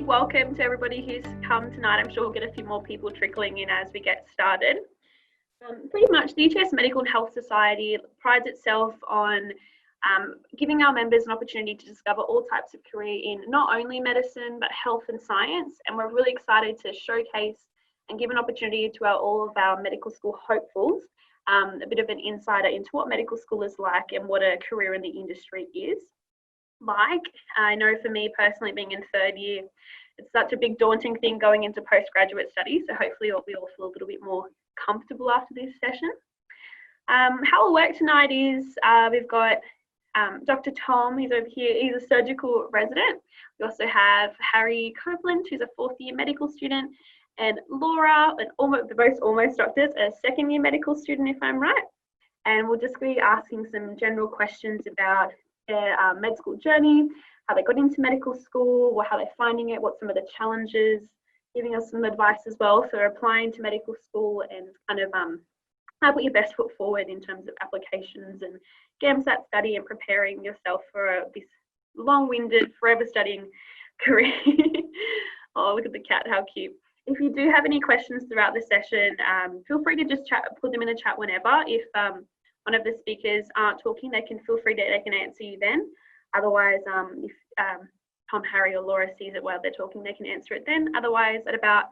big welcome to everybody who's come tonight. I'm sure we'll get a few more people trickling in as we get started. Pretty much the UTS Medical and Health Society prides itself on giving our members an opportunity to discover all types of career in not only medicine but health and science, and we're really excited to showcase and give an opportunity to all of our medical school hopefuls a bit of an insider into what medical school is like and what a career in the industry is like. I know for me personally, being in third year, it's such a big daunting thing going into postgraduate studies, so hopefully we all feel a little bit more comfortable after this session. How it'll work tonight is we've got Dr. Tom, he's over here, he's a surgical resident. We also have Harry Copeland, who's a fourth year medical student, and Laura, both almost doctors, a second year medical student if I'm right. And we'll just be asking some general questions about their med school journey, how they got into medical school, or how they're finding it, what some of the challenges, giving us some advice as well for applying to medical school and kind of how put your best foot forward in terms of applications and GAMSAT study and preparing yourself for this long-winded, forever studying career. Oh, look at the cat, how cute. If you do have any questions throughout the session, feel free to just put them in the chat whenever. If one of the speakers aren't talking, they can answer you then. Otherwise, if Tom, Harry or Laura sees it while they're talking, they can answer it then. Otherwise, at about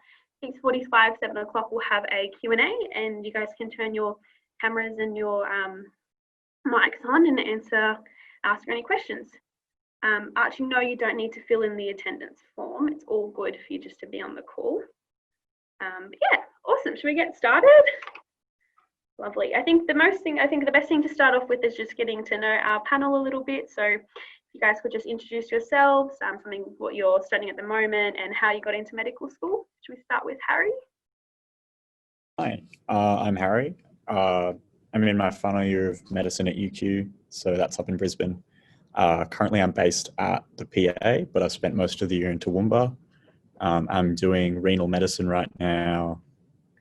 6:45, 7 o'clock, we'll have a Q&A and you guys can turn your cameras and your mics on and ask any questions. Actually, no, you don't need to fill in the attendance form. It's all good for you just to be on the call. But yeah, awesome. Should we get started? Lovely. I think the best thing to start off with is just getting to know our panel a little bit. So if you guys could just introduce yourselves, what you're studying at the moment and how you got into medical school. Should we start with Harry? Hi, I'm Harry. I'm in my final year of medicine at UQ, so that's up in Brisbane. Currently I'm based at the PA, but I've spent most of the year in Toowoomba. I'm doing renal medicine right now,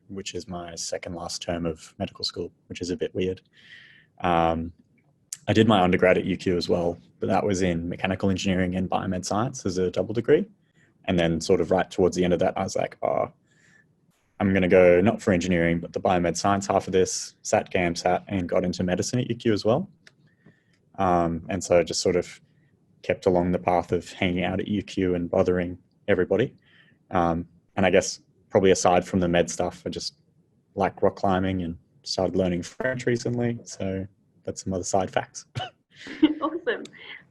which is my second last term of medical school, which is a bit weird. I did my undergrad at UQ as well, but that was in mechanical engineering and biomed science as a double degree. And then sort of right towards the end of that, I was like, oh, I'm going to go not for engineering, but the biomed science half of this, sat GAMSAT, and got into medicine at UQ as well. And so I just sort of kept along the path of hanging out at UQ and bothering everybody. And I guess probably aside from the med stuff, I just like rock climbing and started learning French recently. So that's some other side facts. Awesome.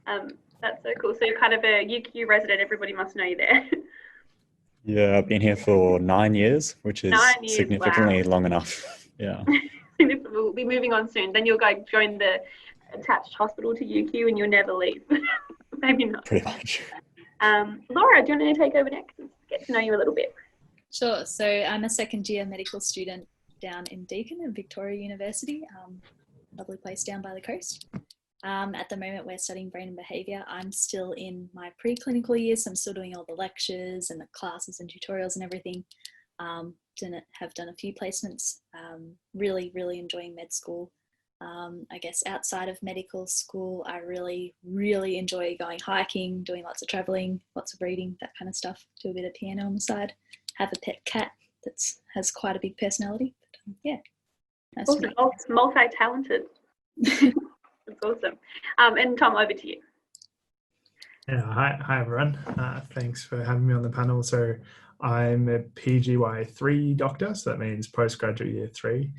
That's so cool. So you're kind of a UQ resident. Everybody must know you there. Yeah, I've been here for 9 years, which is significantly long enough. Yeah. We'll be moving on soon. Then you'll go join the attached hospital to UQ and you'll never leave. Maybe not. Pretty much. Laura, do you want to take over next and get to know you a little bit? Sure. So I'm a second year medical student down in Deakin at Victoria University, lovely place down by the coast. At the moment we're studying brain and behaviour. I'm still in my preclinical years, so I'm still doing all the lectures and the classes and tutorials and everything. Have done a few placements, really enjoying med school. I guess outside of medical school, I really enjoy going hiking, doing lots of travelling, lots of reading, that kind of stuff. Do a bit of piano on the side. Have a pet cat that has quite a big personality. But, yeah. Nice awesome. Multi-talented. That's awesome. And Tom, over to you. Yeah, hi everyone. Thanks for having me on the panel. So I'm a PGY3 doctor, so that means postgraduate year 3.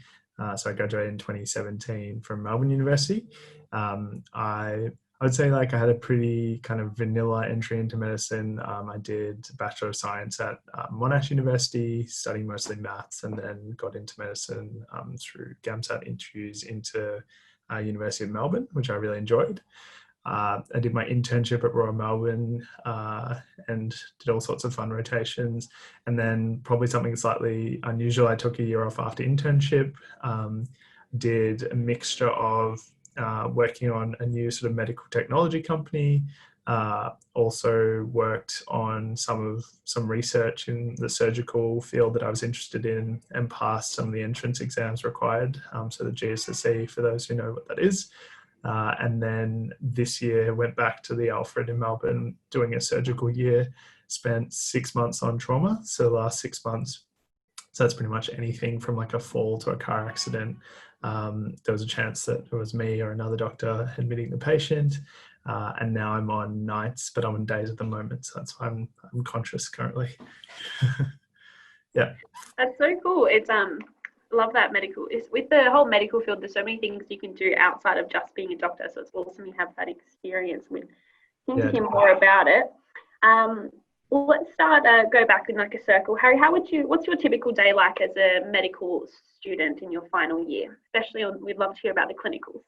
So I graduated in 2017 from Melbourne University. I would say I had a pretty kind of vanilla entry into medicine. I did a Bachelor of Science at Monash University, studying mostly maths, and then got into medicine through GAMSAT interviews into University of Melbourne, which I really enjoyed. I did my internship at Royal Melbourne and did all sorts of fun rotations. And then probably something slightly unusual, I took a year off after internship, did a mixture of working on a new sort of medical technology company, also worked on some research in the surgical field that I was interested in and passed some of the entrance exams required. So the GSSE, for those who know what that is. And then this year went back to the Alfred in Melbourne doing a surgical year spent 6 months on trauma. So the last 6 months, so that's pretty much anything from like a fall to a car accident. There was a chance that it was me or another doctor admitting the patient. And now I'm on nights, but I'm on days at the moment. So that's why I'm conscious currently. Yeah. That's so cool. It's love that medical. It's with the whole medical field, there's so many things you can do outside of just being a doctor. So it's awesome you have that experience with. Keen to hear more about it. Well, let's start. Go back in like a circle. Harry, what's your typical day like as a medical student in your final year? Especially, we'd love to hear about the clinicals.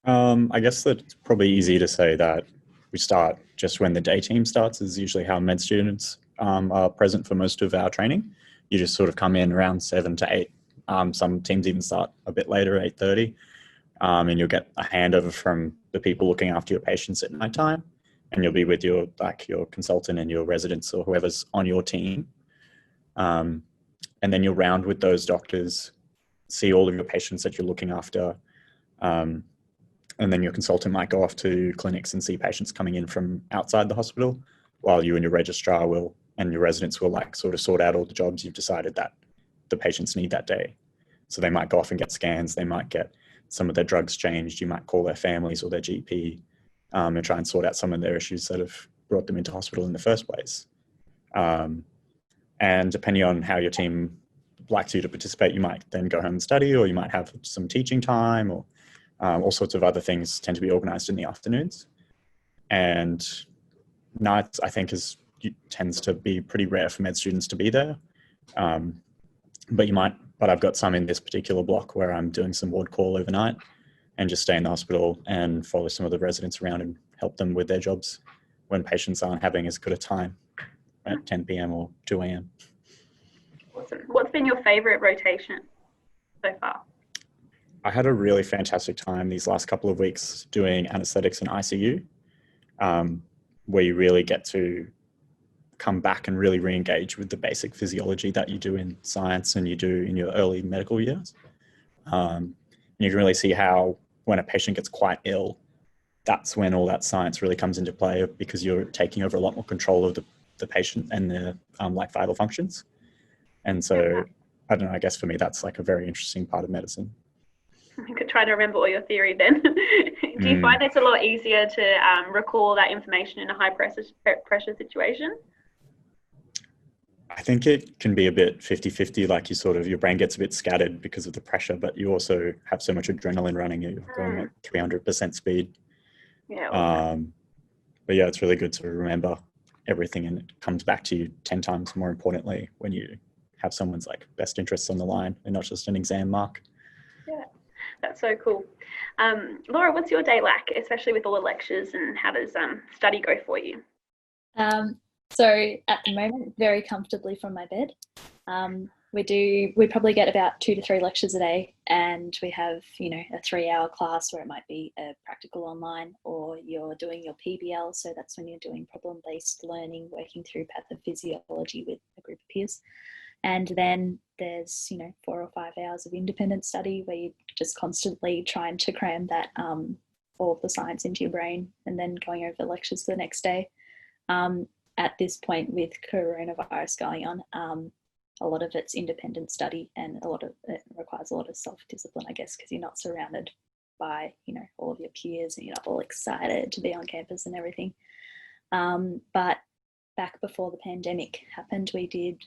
I guess that it's probably easy to say that we start just when the day team starts, is usually how med students are present for most of our training. You just sort of come in around 7 to 8. Some teams even start a bit later, 8:30, and you'll get a handover from the people looking after your patients at nighttime, and you'll be with your consultant and your residents or whoever's on your team. And then you'll round with those doctors, see all of your patients that you're looking after. And then your consultant might go off to clinics and see patients coming in from outside the hospital, while you and your registrar and your residents will like sort of sort out all the jobs you've decided that the patients need that day. So they might go off and get scans, they might get some of their drugs changed, you might call their families or their GP and try and sort out some of their issues that have brought them into hospital in the first place. And depending on how your team likes you to participate, you might then go home and study, or you might have some teaching time, or all sorts of other things tend to be organized in the afternoons. And nights, I think, tends to be pretty rare for med students to be there. But I've got some in this particular block where I'm doing some ward call overnight and just stay in the hospital and follow some of the residents around and help them with their jobs when patients aren't having as good a time at 10 p.m. or 2 a.m. Awesome. What's been your favorite rotation so far? I had a really fantastic time these last couple of weeks doing anesthetics and ICU, where you really get to come back and really re-engage with the basic physiology that you do in science and you do in your early medical years. You can really see how when a patient gets quite ill, that's when all that science really comes into play, because you're taking over a lot more control of the patient and their like vital functions. And so, I don't know, I guess for me, that's like a very interesting part of medicine. I could try to remember all your theory then. Do you find it's a lot easier to recall that information in a high pressure situation? I think it can be a bit 50-50, like your brain gets a bit scattered because of the pressure, but you also have so much adrenaline running, you're going at 300% speed. Yeah. But yeah, it's really good to remember everything, and it comes back to you 10 times more importantly when you have someone's like best interests on the line and not just an exam mark. Yeah, that's so cool. Laura, what's your day like, especially with all the lectures, and how does study go for you? So at the moment, very comfortably from my bed. We probably get about 2 to 3 lectures a day, and we have, a 3-hour class where it might be a practical online, or you're doing your PBL. So that's when you're doing problem-based learning, working through pathophysiology with a group of peers. And then there's, 4 or 5 hours of independent study where you're just constantly trying to cram that, all of the science into your brain, and then going over the lectures the next day. At this point, with coronavirus going on, a lot of it's independent study, and it requires a lot of self-discipline, I guess, because you're not surrounded by, all of your peers, and you're not all excited to be on campus and everything. But back before the pandemic happened, we did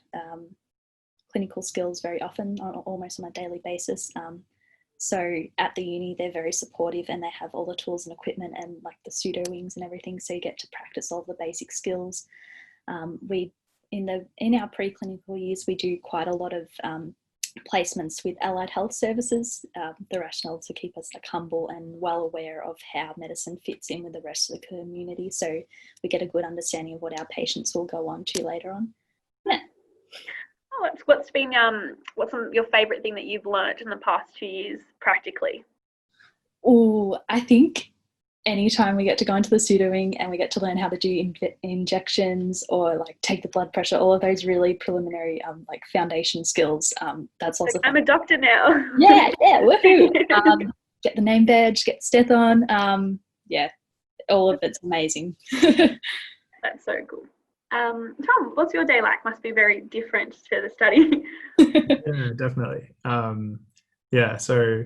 clinical skills very often, almost on a daily basis. So at the uni, they're very supportive, and they have all the tools and equipment and like the pseudo wings and everything. So you get to practice all the basic skills. In our preclinical years, we do quite a lot of placements with allied health services. The rationale to keep us like humble and well aware of how medicine fits in with the rest of the community. So we get a good understanding of what our patients will go on to later on. Yeah. What's been your favorite thing that you've learned in the past 2 years practically? Oh, I think anytime we get to go into the pseudo-wing and we get to learn how to do injections or like take the blood pressure, all of those really preliminary like foundation skills, that's also I'm a doctor now. yeah, woohoo. Get the name badge, get steth on, all of it's amazing. That's so cool. Tom, what's your day like? Must be very different to the study. Yeah, definitely. Yeah, so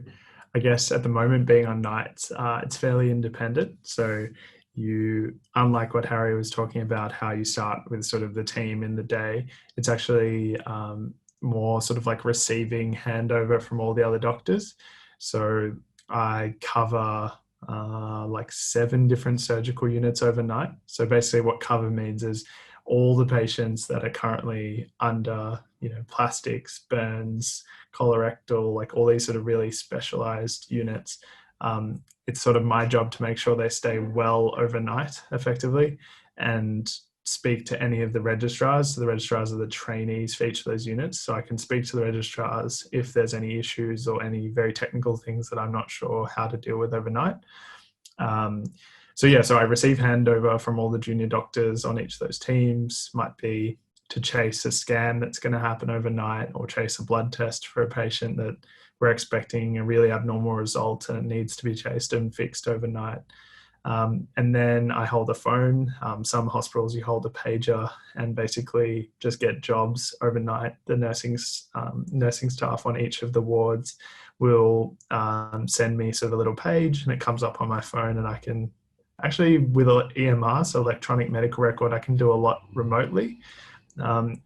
I guess at the moment being on nights, it's fairly independent. So you, unlike what Harry was talking about, how you start with sort of the team in the day, it's actually more sort of like receiving handover from all the other doctors. So I cover like 7 different surgical units overnight. So basically what cover means is all the patients that are currently under, plastics, burns, colorectal, like all these sort of really specialized units. It's sort of my job to make sure they stay well overnight effectively and speak to any of the registrars. So the registrars are the trainees for each of those units. So I can speak to the registrars if there's any issues or any very technical things that I'm not sure how to deal with overnight. So I receive handover from all the junior doctors on each of those teams. Might be to chase a scan that's going to happen overnight, or chase a blood test for a patient that we're expecting a really abnormal result and it needs to be chased and fixed overnight. And then I hold a phone. Some hospitals you hold a pager and basically just get jobs overnight. The nursing staff on each of the wards will send me sort of a little page, and it comes up on my phone, and I can actually, with an EMR, so electronic medical record, I can do a lot remotely.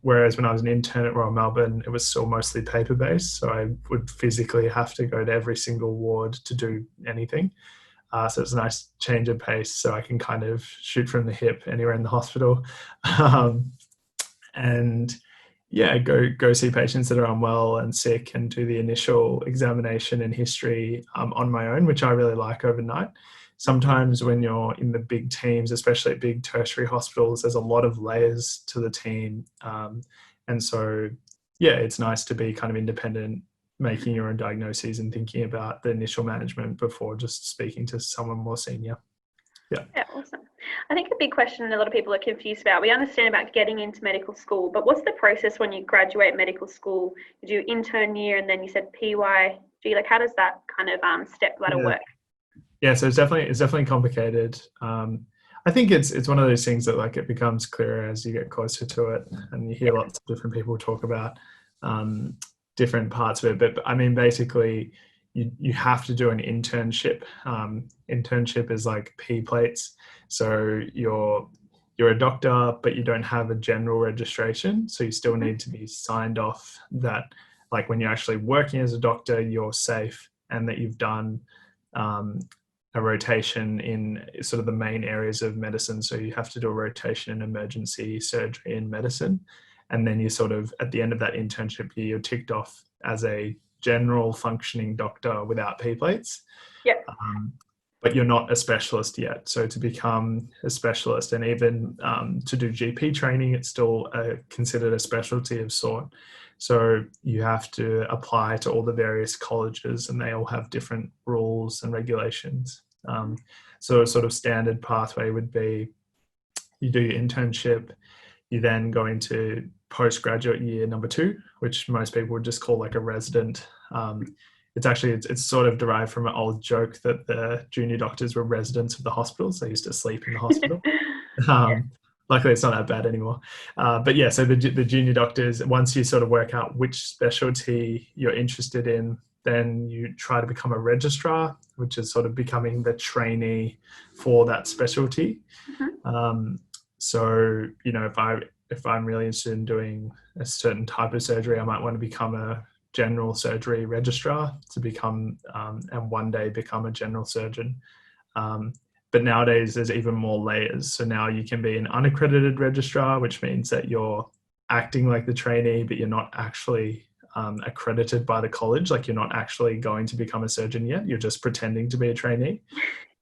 Whereas when I was an intern at Royal Melbourne, it was still mostly paper-based, so I would physically have to go to every single ward to do anything. So it's a nice change of pace, so I can kind of shoot from the hip anywhere in the hospital. And yeah, go see patients that are unwell and sick and do the initial examination and history on my own, which I really like overnight. Sometimes when you're in the big teams, especially at big tertiary hospitals, there's a lot of layers to the team. And so, yeah, it's nice to be kind of independent, making your own diagnoses and thinking about the initial management before just speaking to someone more senior. Yeah, awesome. I think a big question a lot of people are confused about, we understand about getting into medical school, but what's the process when you graduate medical school? You do intern year and then you said PYG, like how does that kind of step ladder work? Yeah, so it's definitely complicated. I think it's one of those things that like it becomes clearer as you get closer to it, and you hear lots of different people talk about different parts of it. But I mean, basically, you have to do an internship. Internship is like P plates. So you're a doctor, but you don't have a general registration. So you still need to be signed off that, like when you're actually working as a doctor, you're safe and that you've done a rotation in sort of the main areas of medicine. So you have to do a rotation in emergency surgery and medicine. And then you sort of, at the end of that internship year, you're ticked off as a general functioning doctor without P plates. Yeah. But you're not a specialist yet. So to become a specialist and even to do GP training, it's still considered a specialty of sort. So you have to apply to all the various colleges and they all have different rules and regulations. So a sort of standard pathway would be you do your internship, you then go into postgraduate year number 2, which most people would just call like a resident. It's sort of derived from an old joke that the junior doctors were residents of the hospitals. They used to sleep in the hospital. Luckily, it's not that bad anymore. But yeah, so the junior doctors, once you sort of work out which specialty you're interested in, then you try to become a registrar, which is sort of becoming the trainee for that specialty. So, if I'm really interested in doing a certain type of surgery, I might want to become a general surgery registrar to become, and one day become a general surgeon. But nowadays there's even more layers. So now you can be an unaccredited registrar, which means that you're acting like the trainee, but you're not actually accredited by the college. Like you're not actually going to become a surgeon yet. You're just pretending to be a trainee.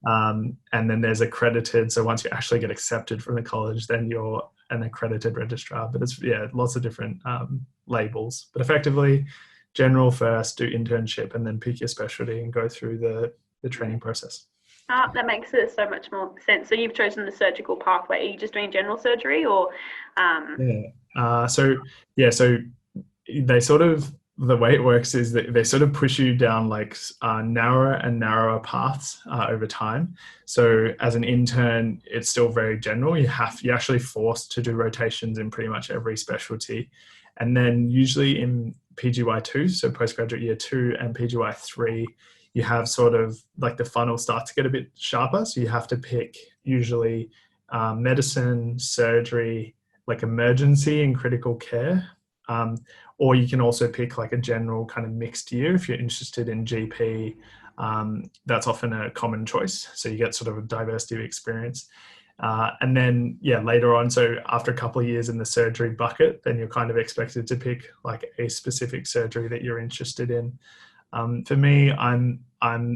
And then there's accredited. So once you actually get accepted from the college, then you're an accredited registrar. But it's, lots of different labels. But effectively, general first, do internship, and then pick your specialty and go through the training process. That makes it so much more sense. So you've chosen the surgical pathway. Are you just doing general surgery or? So they sort of, the way it works is that they sort of push you down like narrower and narrower paths over time. So as an intern, it's still very general. You're actually forced to do rotations in pretty much every specialty. And then usually in PGY2, so postgraduate year 2 and PGY3, you have sort of like the funnel starts to get a bit sharper. So you have to pick usually medicine, surgery, like emergency and critical care. Or you can also pick like a general kind of mixed year if you're interested in GP. That's often a common choice. So you get sort of a diversity of experience. And then, yeah, later on, so after a couple of years in the surgery bucket, then you're kind of expected to pick like a specific surgery that you're interested in. For me, I'm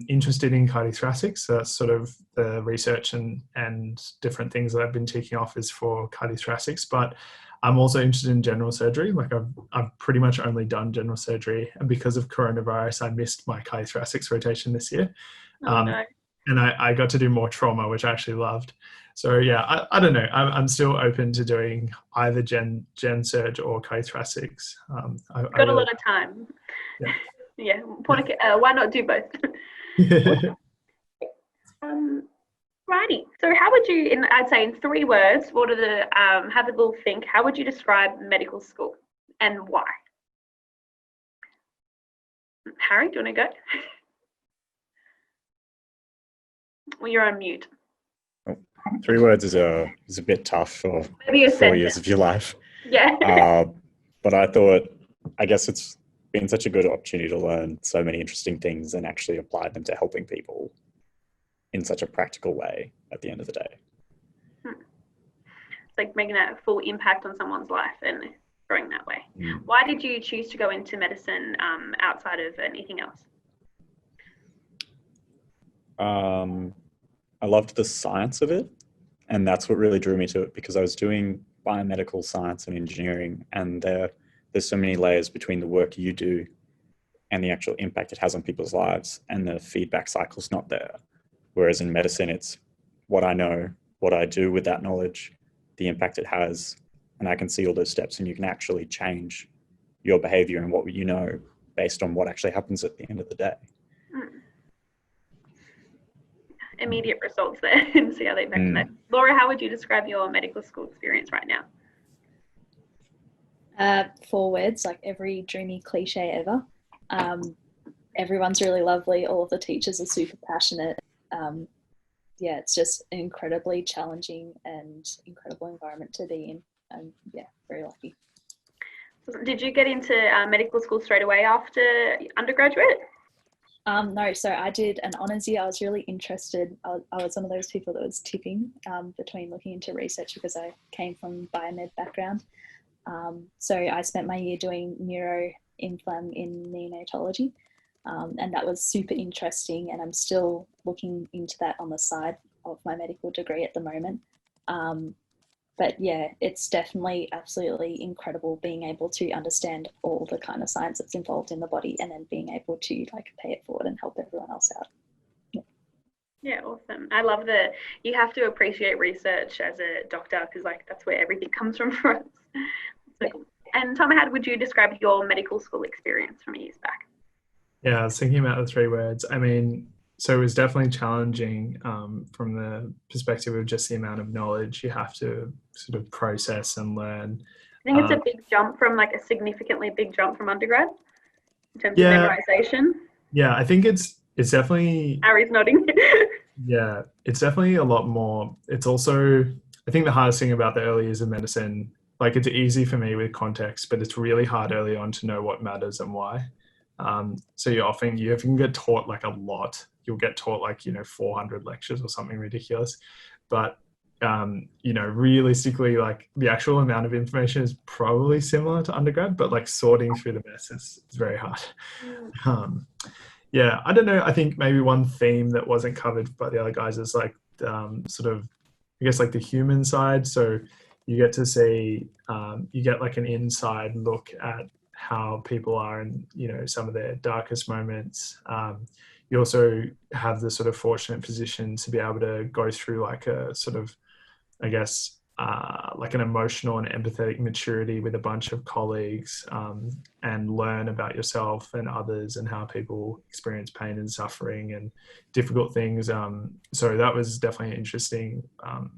interested in cardiothoracics. So that's sort of the research and different things that I've been ticking off is for cardiothoracics. But I'm also interested in general surgery. Like I've pretty much only done general surgery, and because of coronavirus, I missed my cardiothoracics rotation this year. No. And I got to do more trauma, which I actually loved. So yeah, I don't know. I'm still open to doing either gen surge or cardiothoracics. You've got a lot of time. Yeah. Yeah. Why not do both? Righty. So how would you, I'd say in 3 words, have a little think, how would you describe medical school and why? Harry, do you want to go? Well, you're on mute. 3 words is a bit tough for Maybe a 4 sentence. years of your life. Yeah. But I guess it's been such a good opportunity to learn so many interesting things and actually apply them to helping people in such a practical way at the end of the day. It's like making a full impact on someone's life and growing that way. Why did you choose to go into medicine outside of anything else? I loved the science of it, and that's what really drew me to it, because I was doing biomedical science and engineering, and there's so many layers between the work you do and the actual impact it has on people's lives, and the feedback cycle's not there. Whereas in medicine, it's what I know, what I do with that knowledge, the impact it has, and I can see all those steps, and you can actually change your behavior and what you know based on what actually happens at the end of the day. Immediate results there and see how they impact that. Laura, how would you describe your medical school experience right now? 4 words, like every dreamy cliche ever. Everyone's really lovely. All of the teachers are super passionate. Yeah, it's just an incredibly challenging and incredible environment to be in. And yeah, very lucky. Did you get into medical school straight away after undergraduate? No, so I did an honours year. I was really interested. I was one of those people that was tipping between looking into research because I came from biomed background. So I spent my year doing neuroinflamm in neonatology, and that was super interesting, and I'm still looking into that on the side of my medical degree at the moment. But yeah, it's definitely absolutely incredible being able to understand all the kind of science that's involved in the body and then being able to like pay it forward and help everyone else out. Yeah, awesome. I love you have to appreciate research as a doctor because like that's where everything comes from for us. So cool. And Tom, how would you describe your medical school experience from years back? Yeah, I was thinking about the 3 words. I mean, so it was definitely challenging from the perspective of just the amount of knowledge you have to sort of process and learn. I think it's a big jump from like a significantly big jump from undergrad in terms of memorization. Yeah, I think it's definitely... Harry's nodding. Yeah, it's definitely a lot more. It's also, I think the hardest thing about the early years of medicine, like it's easy for me with context, but it's really hard early on to know what matters and why. So you often get taught like a lot. You'll get taught like, 400 lectures or something ridiculous. But, realistically, like the actual amount of information is probably similar to undergrad, but like sorting through the mess is very hard. Yeah, I don't know. I think maybe one theme that wasn't covered by the other guys is like sort of, I guess, like the human side. So you get to see, you get like an inside look at how people are in, some of their darkest moments. You also have the sort of fortunate position to be able to go through like a sort of, I guess, like an emotional and empathetic maturity with a bunch of colleagues, and learn about yourself and others and how people experience pain and suffering and difficult things. So that was definitely an interesting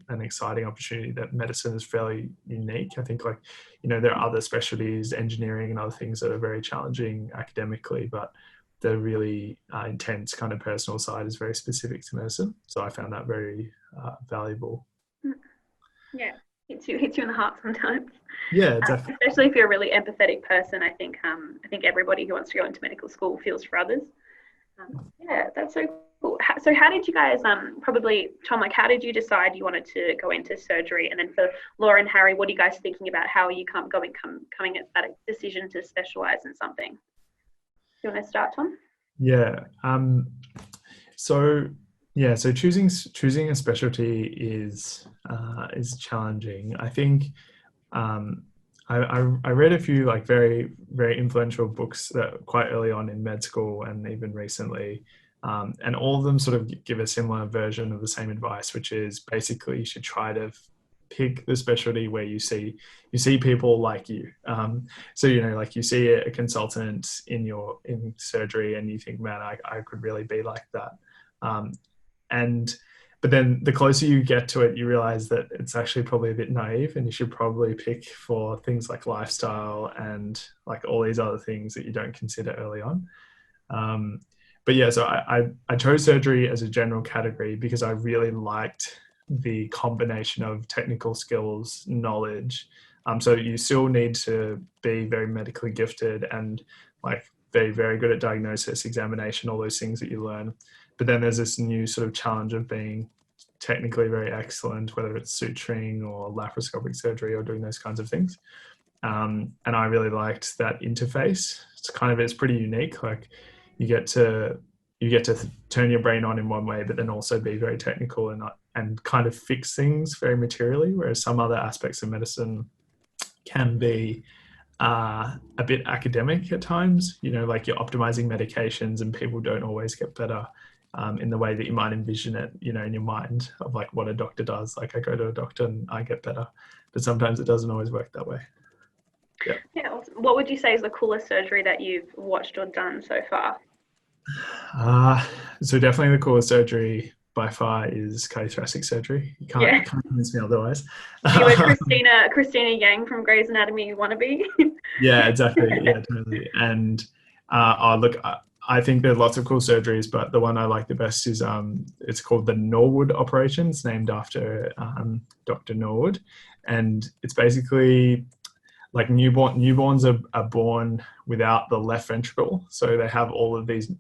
and exciting opportunity. That medicine is fairly unique. I think, like, you know, there are other specialties, engineering and other things that are very challenging academically, but the really intense kind of personal side is very specific to medicine. So I found that very valuable. Yeah, hits you in the heart sometimes. Yeah, definitely. Especially if you're a really empathetic person. I think everybody who wants to go into medical school feels for others. Yeah, that's so cool. So how did you guys, probably Tom, like, how did you decide you wanted to go into surgery? And then for Laura and Harry, what are you guys thinking about how are you coming at that decision to specialize in something? You want to start, Tom? Yeah. So choosing a specialty is challenging. I think I read a few, like, very, very influential books that quite early on in med school and even recently, and all of them sort of give a similar version of the same advice, which is basically you should try to pick the specialty where you see people like you. So, you know, like, you see a consultant in surgery and you think, man, I could really be like that. But then the closer you get to it, you realize that it's actually probably a bit naive, and you should probably pick for things like lifestyle and, like, all these other things that you don't consider early on. But yeah, so I chose surgery as a general category because I really liked the combination of technical skills, knowledge. So you still need to be very medically gifted and, like, be very good at diagnosis, examination, all those things that you learn. But then there's this new sort of challenge of being technically very excellent, whether it's suturing or laparoscopic surgery or doing those kinds of things. And I really liked that interface. It's pretty unique. Like, you get to turn your brain on in one way, but then also be very technical and kind of fix things very materially, whereas some other aspects of medicine can be a bit academic at times. You know, like, you're optimizing medications and people don't always get better in the way that you might envision it, you know, in your mind of, like, what a doctor does. Like, I go to a doctor and I get better, but sometimes it doesn't always work that way. Yeah. Awesome. What would you say is the coolest surgery that you've watched or done so far? So definitely the coolest surgery by far is cardiothoracic surgery. You can't convince me otherwise. You were Christina Yang from Grey's Anatomy wannabe. Yeah, exactly. Yeah, totally. And I think there are lots of cool surgeries, but the one I like the best is it's called the Norwood operation. It's named after Dr. Norwood, and it's basically, like, newborns are born without the left ventricle, so they have all of these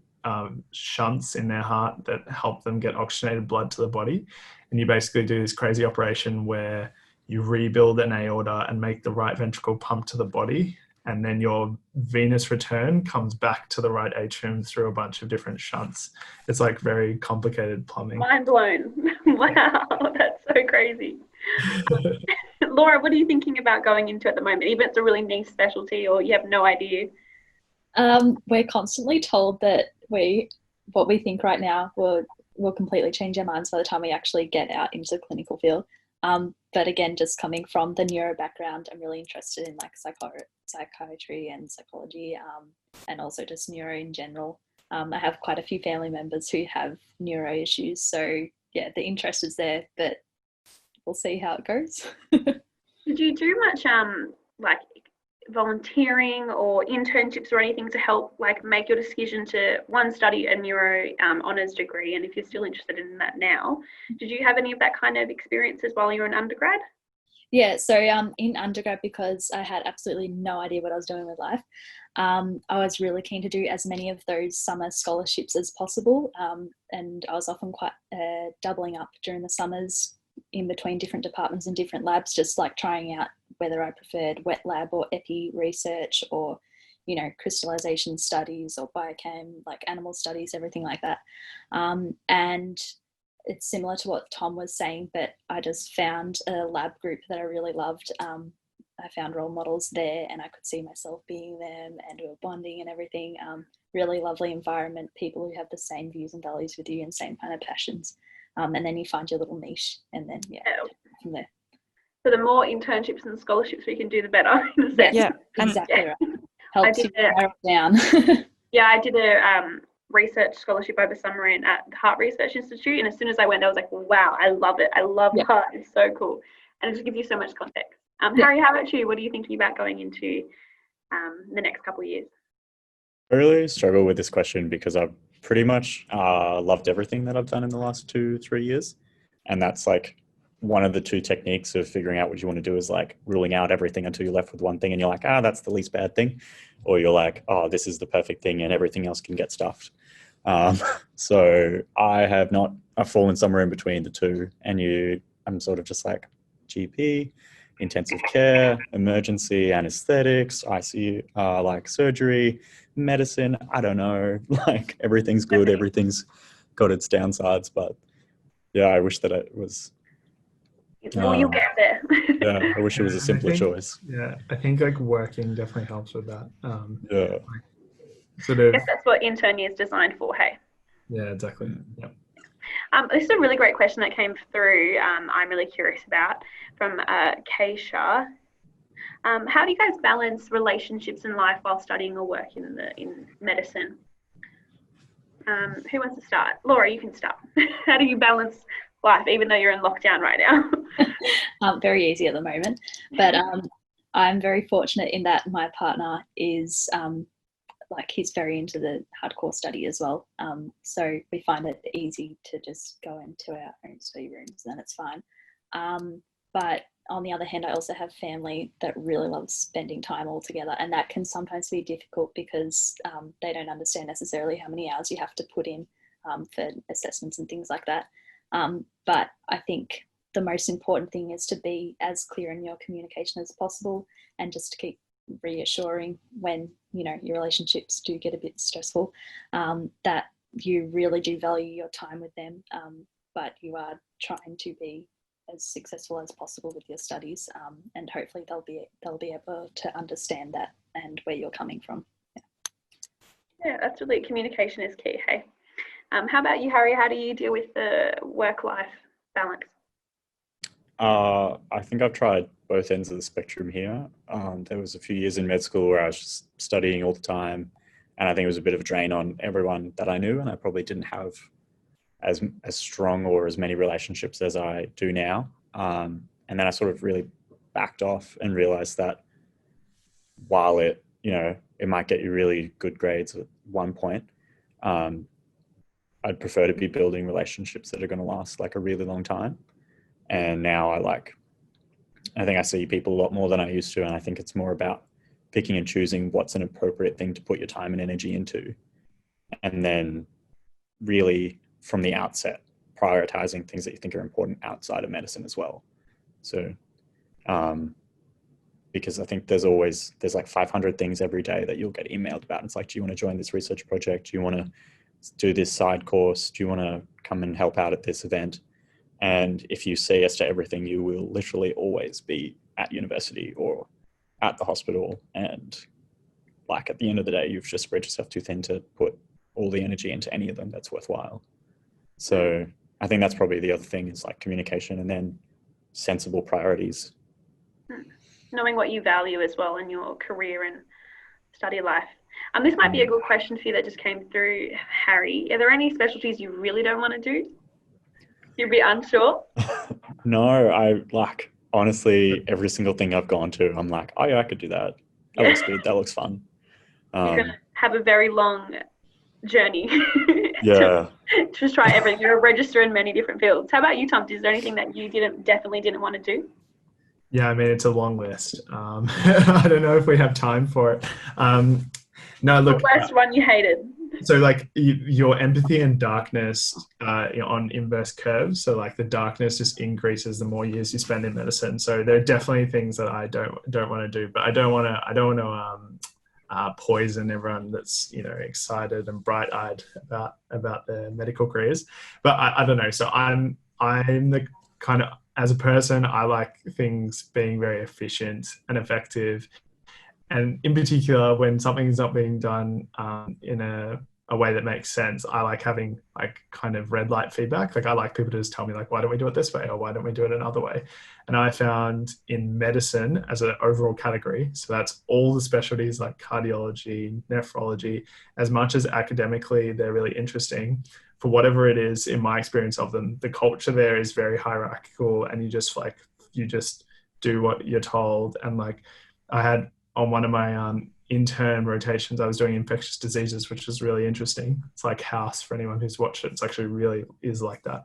shunts in their heart that help them get oxygenated blood to the body. And you basically do this crazy operation where you rebuild an aorta and make the right ventricle pump to the body, and then your venous return comes back to the right atrium through a bunch of different shunts. It's, like, very complicated plumbing. Mind blown. Wow, that's so crazy. Laura, what are you thinking about going into at the moment? Even if it's a really niche specialty or you have no idea? We're constantly told that what we think right now will completely change our minds by the time we actually get out into the clinical field. But again, just coming from the neuro background, I'm really interested in, like, psychiatry and psychology, and also just neuro in general. I have quite a few family members who have neuro issues, so yeah, the interest is there, but we'll see how it goes. Did you do much like volunteering or internships or anything to help, like, make your decision to study a neuro honours degree? And if you're still interested in that now, did you have any of that kind of experiences while you were in undergrad? Yeah, so in undergrad, because I had absolutely no idea what I was doing with life, I was really keen to do as many of those summer scholarships as possible, and I was often quite doubling up during the summers in between different departments and different labs, just, like, trying out whether I preferred wet lab or epi research or, you know, crystallization studies or biochem, like animal studies, everything like that. And it's similar to what Tom was saying, but I just found a lab group that I really loved. I found role models there and I could see myself being them, and we were bonding and everything. Really lovely environment, people who have the same views and values with you and same kind of passions. And then you find your little niche, and then from there. So the more internships and scholarships we can do, the better. In a sense. Yeah, exactly right. Helps you did narrow it down. Yeah, I did a research scholarship over summer at the Heart Research Institute, and as soon as I went, I was like, wow, I love it. I love heart. It's so cool, and it just gives you so much context. Harry, how about you? What are you thinking about going into the next couple of years? I really struggle with this question because I've pretty much loved everything that I've done in the last 2-3 years, and that's like one of the two techniques of figuring out what you want to do is like ruling out everything until you're left with one thing and you're like, that's the least bad thing. Or you're like, this is the perfect thing and everything else can get stuffed. So I've fallen somewhere in between the two, and I'm sort of just like GP, intensive care, emergency, anesthetics, ICU, like surgery, medicine. I don't know, like everything's good. Everything's got its downsides, but yeah, I wish that it was. You'll get there. Yeah, I wish it was a simpler choice. Yeah, I think like working definitely helps with that. Yeah. Sort of. I guess that's what intern year is designed for, hey? Yeah, exactly. Yeah. This is a really great question that came through. I'm really curious about from Keisha. How do you guys balance relationships in life while studying or working in medicine? Who wants to start? Laura, you can start. How do you balance life, even though you're in lockdown right now? Very easy at the moment, but I'm very fortunate in that my partner is he's very into the hardcore study as well. So we find it easy to just go into our own study rooms and then it's fine. But on the other hand, I also have family that really loves spending time all together, and that can sometimes be difficult because they don't understand necessarily how many hours you have to put in for assessments and things like that. But I think the most important thing is to be as clear in your communication as possible, and just to keep reassuring when your relationships do get a bit stressful, that you really do value your time with them, but you are trying to be as successful as possible with your studies, and hopefully they'll be able to understand that and where you're coming from. Yeah, absolutely. Communication is key. Hey, how about you, Harry? How do you deal with the work-life balance? I think I've tried both ends of the spectrum here. There was a few years in med school where I was just studying all the time, and I think it was a bit of a drain on everyone that I knew, and I probably didn't have as strong or as many relationships as I do now. And then I sort of really backed off and realized that while it might get you really good grades at one point, I'd prefer to be building relationships that are going to last like a really long time. And now I think I see people a lot more than I used to, and I think it's more about picking and choosing what's an appropriate thing to put your time and energy into, and then really from the outset prioritizing things that you think are important outside of medicine as well. So because I think there's like 500 things every day that you'll get emailed about. It's like, do you want to join this research project? Do you want to do this side course? Do you want to come and help out at this event? And if you say yes to everything, you will literally always be at university or at the hospital. And like at the end of the day, you've just spread yourself too thin to put all the energy into any of them that's worthwhile. So I think that's probably the other thing, is like communication and then sensible priorities. Knowing what you value as well in your career and study life. This might be a good question for you that just came through, Harry. Are there any specialties you really don't want to do? You'd be unsure? No, I honestly, every single thing I've gone to, I'm like, oh yeah, I could do that. That looks good. That looks fun. You're going to have a very long journey. Yeah. to try everything. You're a registrar in many different fields. How about you, Tom? Is there anything that you definitely didn't want to do? Yeah, I mean, it's a long list. I don't know if we have time for it. No, look. The worst one you hated. So like your empathy and darkness on inverse curves. So like the darkness just increases the more years you spend in medicine. So there are definitely things that I don't want to do, but I don't want to poison everyone that's excited and bright-eyed about their medical careers. But I don't know. So I'm the kind of, as a person, I like things being very efficient and effective. And in particular, when something's not being done in a a way that makes sense. I like having like kind of red light feedback. Like I like people to just tell me like, why don't we do it this way? Or why don't we do it another way? And I found in medicine as an overall category, so that's all the specialties like cardiology, nephrology, as much as academically they're really interesting, for whatever it is, in my experience of them, the culture there is very hierarchical, and you just do what you're told. And like I had on one of my intern rotations, I was doing infectious diseases, which was really interesting. It's like House for anyone who's watched it. It's actually really is like that.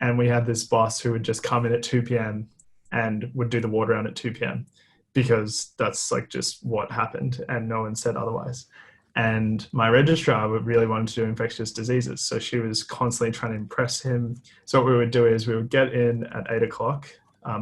And we had this boss who would just come in at 2 p.m. and would do the ward round at 2 p.m. because that's like just what happened, and no one said otherwise. And my registrar really wanted to do infectious diseases, so she was constantly trying to impress him. So what we would do is we would get in at 8 o'clock.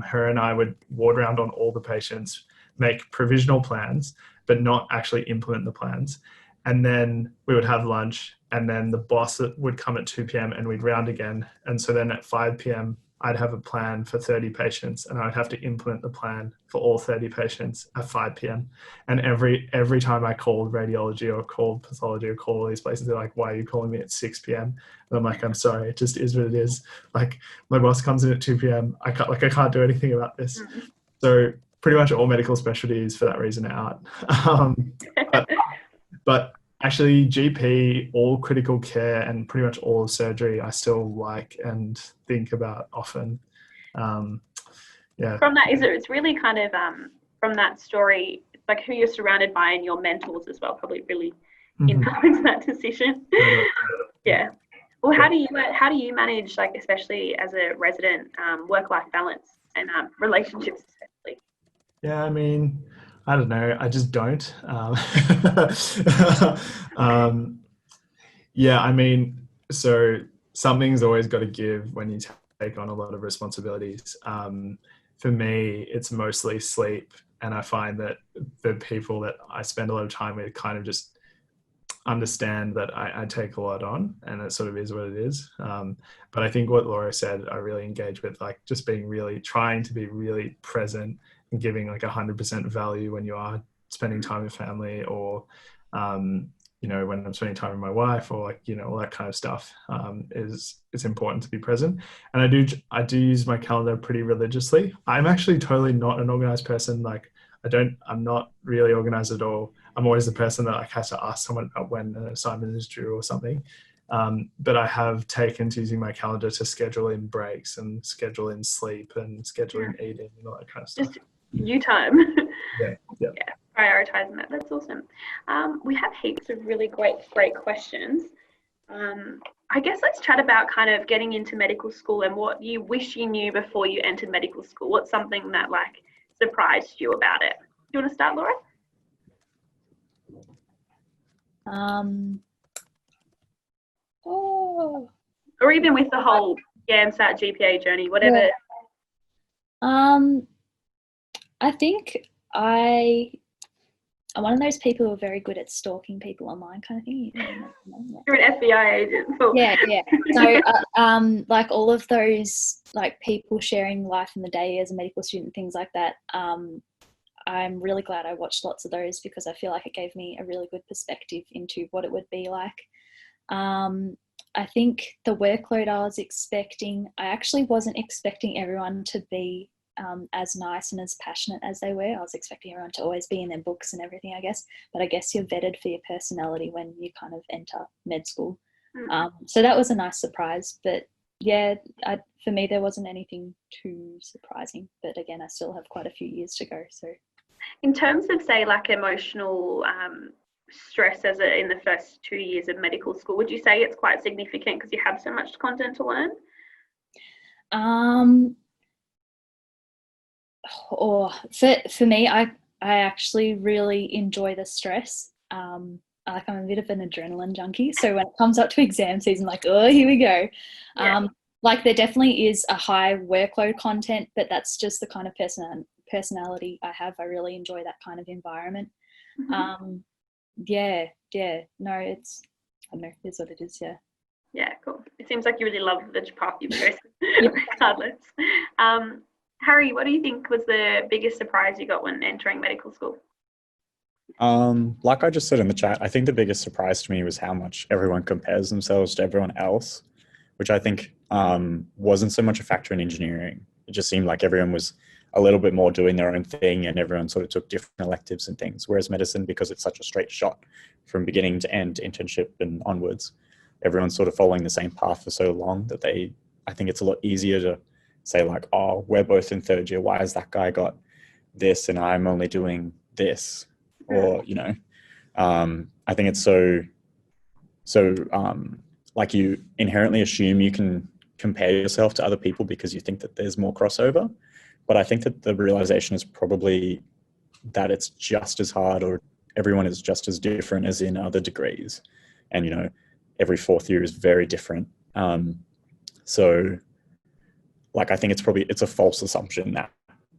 Her and I would ward round on all the patients, make provisional plans, but not actually implement the plans. And then we would have lunch, and then the boss would come at 2 p.m. and we'd round again. And so then at 5 p.m., I'd have a plan for 30 patients, and I'd have to implement the plan for all 30 patients at 5 p.m. And every time I called radiology or called pathology or called all these places, they're like, why are you calling me at 6 p.m.? And I'm like, I'm sorry, it just is what it is. Like my boss comes in at 2 p.m. I can't do anything about this. So pretty much all medical specialties for that reason are out. But actually GP, all critical care, and pretty much all of surgery, I still like and think about often. Yeah. From that, it's really kind of from that story, like who you're surrounded by and your mentors as well probably really influence that decision. Yeah. Well, how do you manage, like especially as a resident, work-life balance and relationships especially? Yeah, I mean, I don't know. I just don't. Yeah, I mean, so something's always got to give when you take on a lot of responsibilities. For me, it's mostly sleep. And I find that the people that I spend a lot of time with kind of just understand that I take a lot on, and it sort of is what it is. But I think what Laura said, I really engage with, like just trying to be really present and giving like 100% value when you are spending time with family, or, you know, when I'm spending time with my wife, or like, you know, all that kind of stuff, it's important to be present. And I do use my calendar pretty religiously. I'm actually totally not an organized person. Like I'm not really organized at all. I'm always the person that like has to ask someone about when an assignment is due or something. But I have taken to using my calendar to schedule in breaks and schedule in sleep and schedule in eating and all that kind of stuff. Just you time. Yeah. Prioritizing that. That's awesome. We have heaps of really great questions. I guess let's chat about kind of getting into medical school and what you wish you knew before you entered medical school. What's something that like surprised you about it? Do you want to start, Laura? Or even with the whole GAMSAT GPA journey, whatever. I think I'm one of those people who are very good at stalking people online, kind of thing. You're an FBI agent. Yeah. So, like all of those, like people sharing life in the day as a medical student, things like that. I'm really glad I watched lots of those, because I feel like it gave me a really good perspective into what it would be like. I think the workload I was expecting, I actually wasn't expecting everyone to be as nice and as passionate as they were. I was expecting everyone to always be in their books and everything, I guess. But I guess you're vetted for your personality when you kind of enter med school. So that was a nice surprise. But yeah, for me, there wasn't anything too surprising. But again, I still have quite a few years to go. So, in terms of, say, like emotional stress in the first 2 years of medical school, would you say it's quite significant because you have so much content to learn? Or for me, I actually really enjoy the stress. I'm a bit of an adrenaline junkie, so when it comes up to exam season, like, oh, here we go. Like there definitely is a high workload content, but that's just the kind of personality I have. I really enjoy that kind of environment. No, it's, I don't know, it's what it is. Yeah, cool. It seems like you really love the path you've chosen, regardless. Harry, what do you think was the biggest surprise you got when entering medical school? Like I just said in the chat, I think the biggest surprise to me was how much everyone compares themselves to everyone else, which I think wasn't so much a factor in engineering. It just seemed like everyone was a little bit more doing their own thing and everyone sort of took different electives and things. Whereas medicine, because it's such a straight shot from beginning to end, internship and onwards, everyone's sort of following the same path for so long that I think it's a lot easier to say like, oh, we're both in third year. Why has that guy got this and I'm only doing this? Or, you know, I think it's so like you inherently assume you can compare yourself to other people because you think that there's more crossover. But I think that the realization is probably that it's just as hard, or everyone is just as different as in other degrees. And, you know, every fourth year is very different. So like, I think it's a false assumption that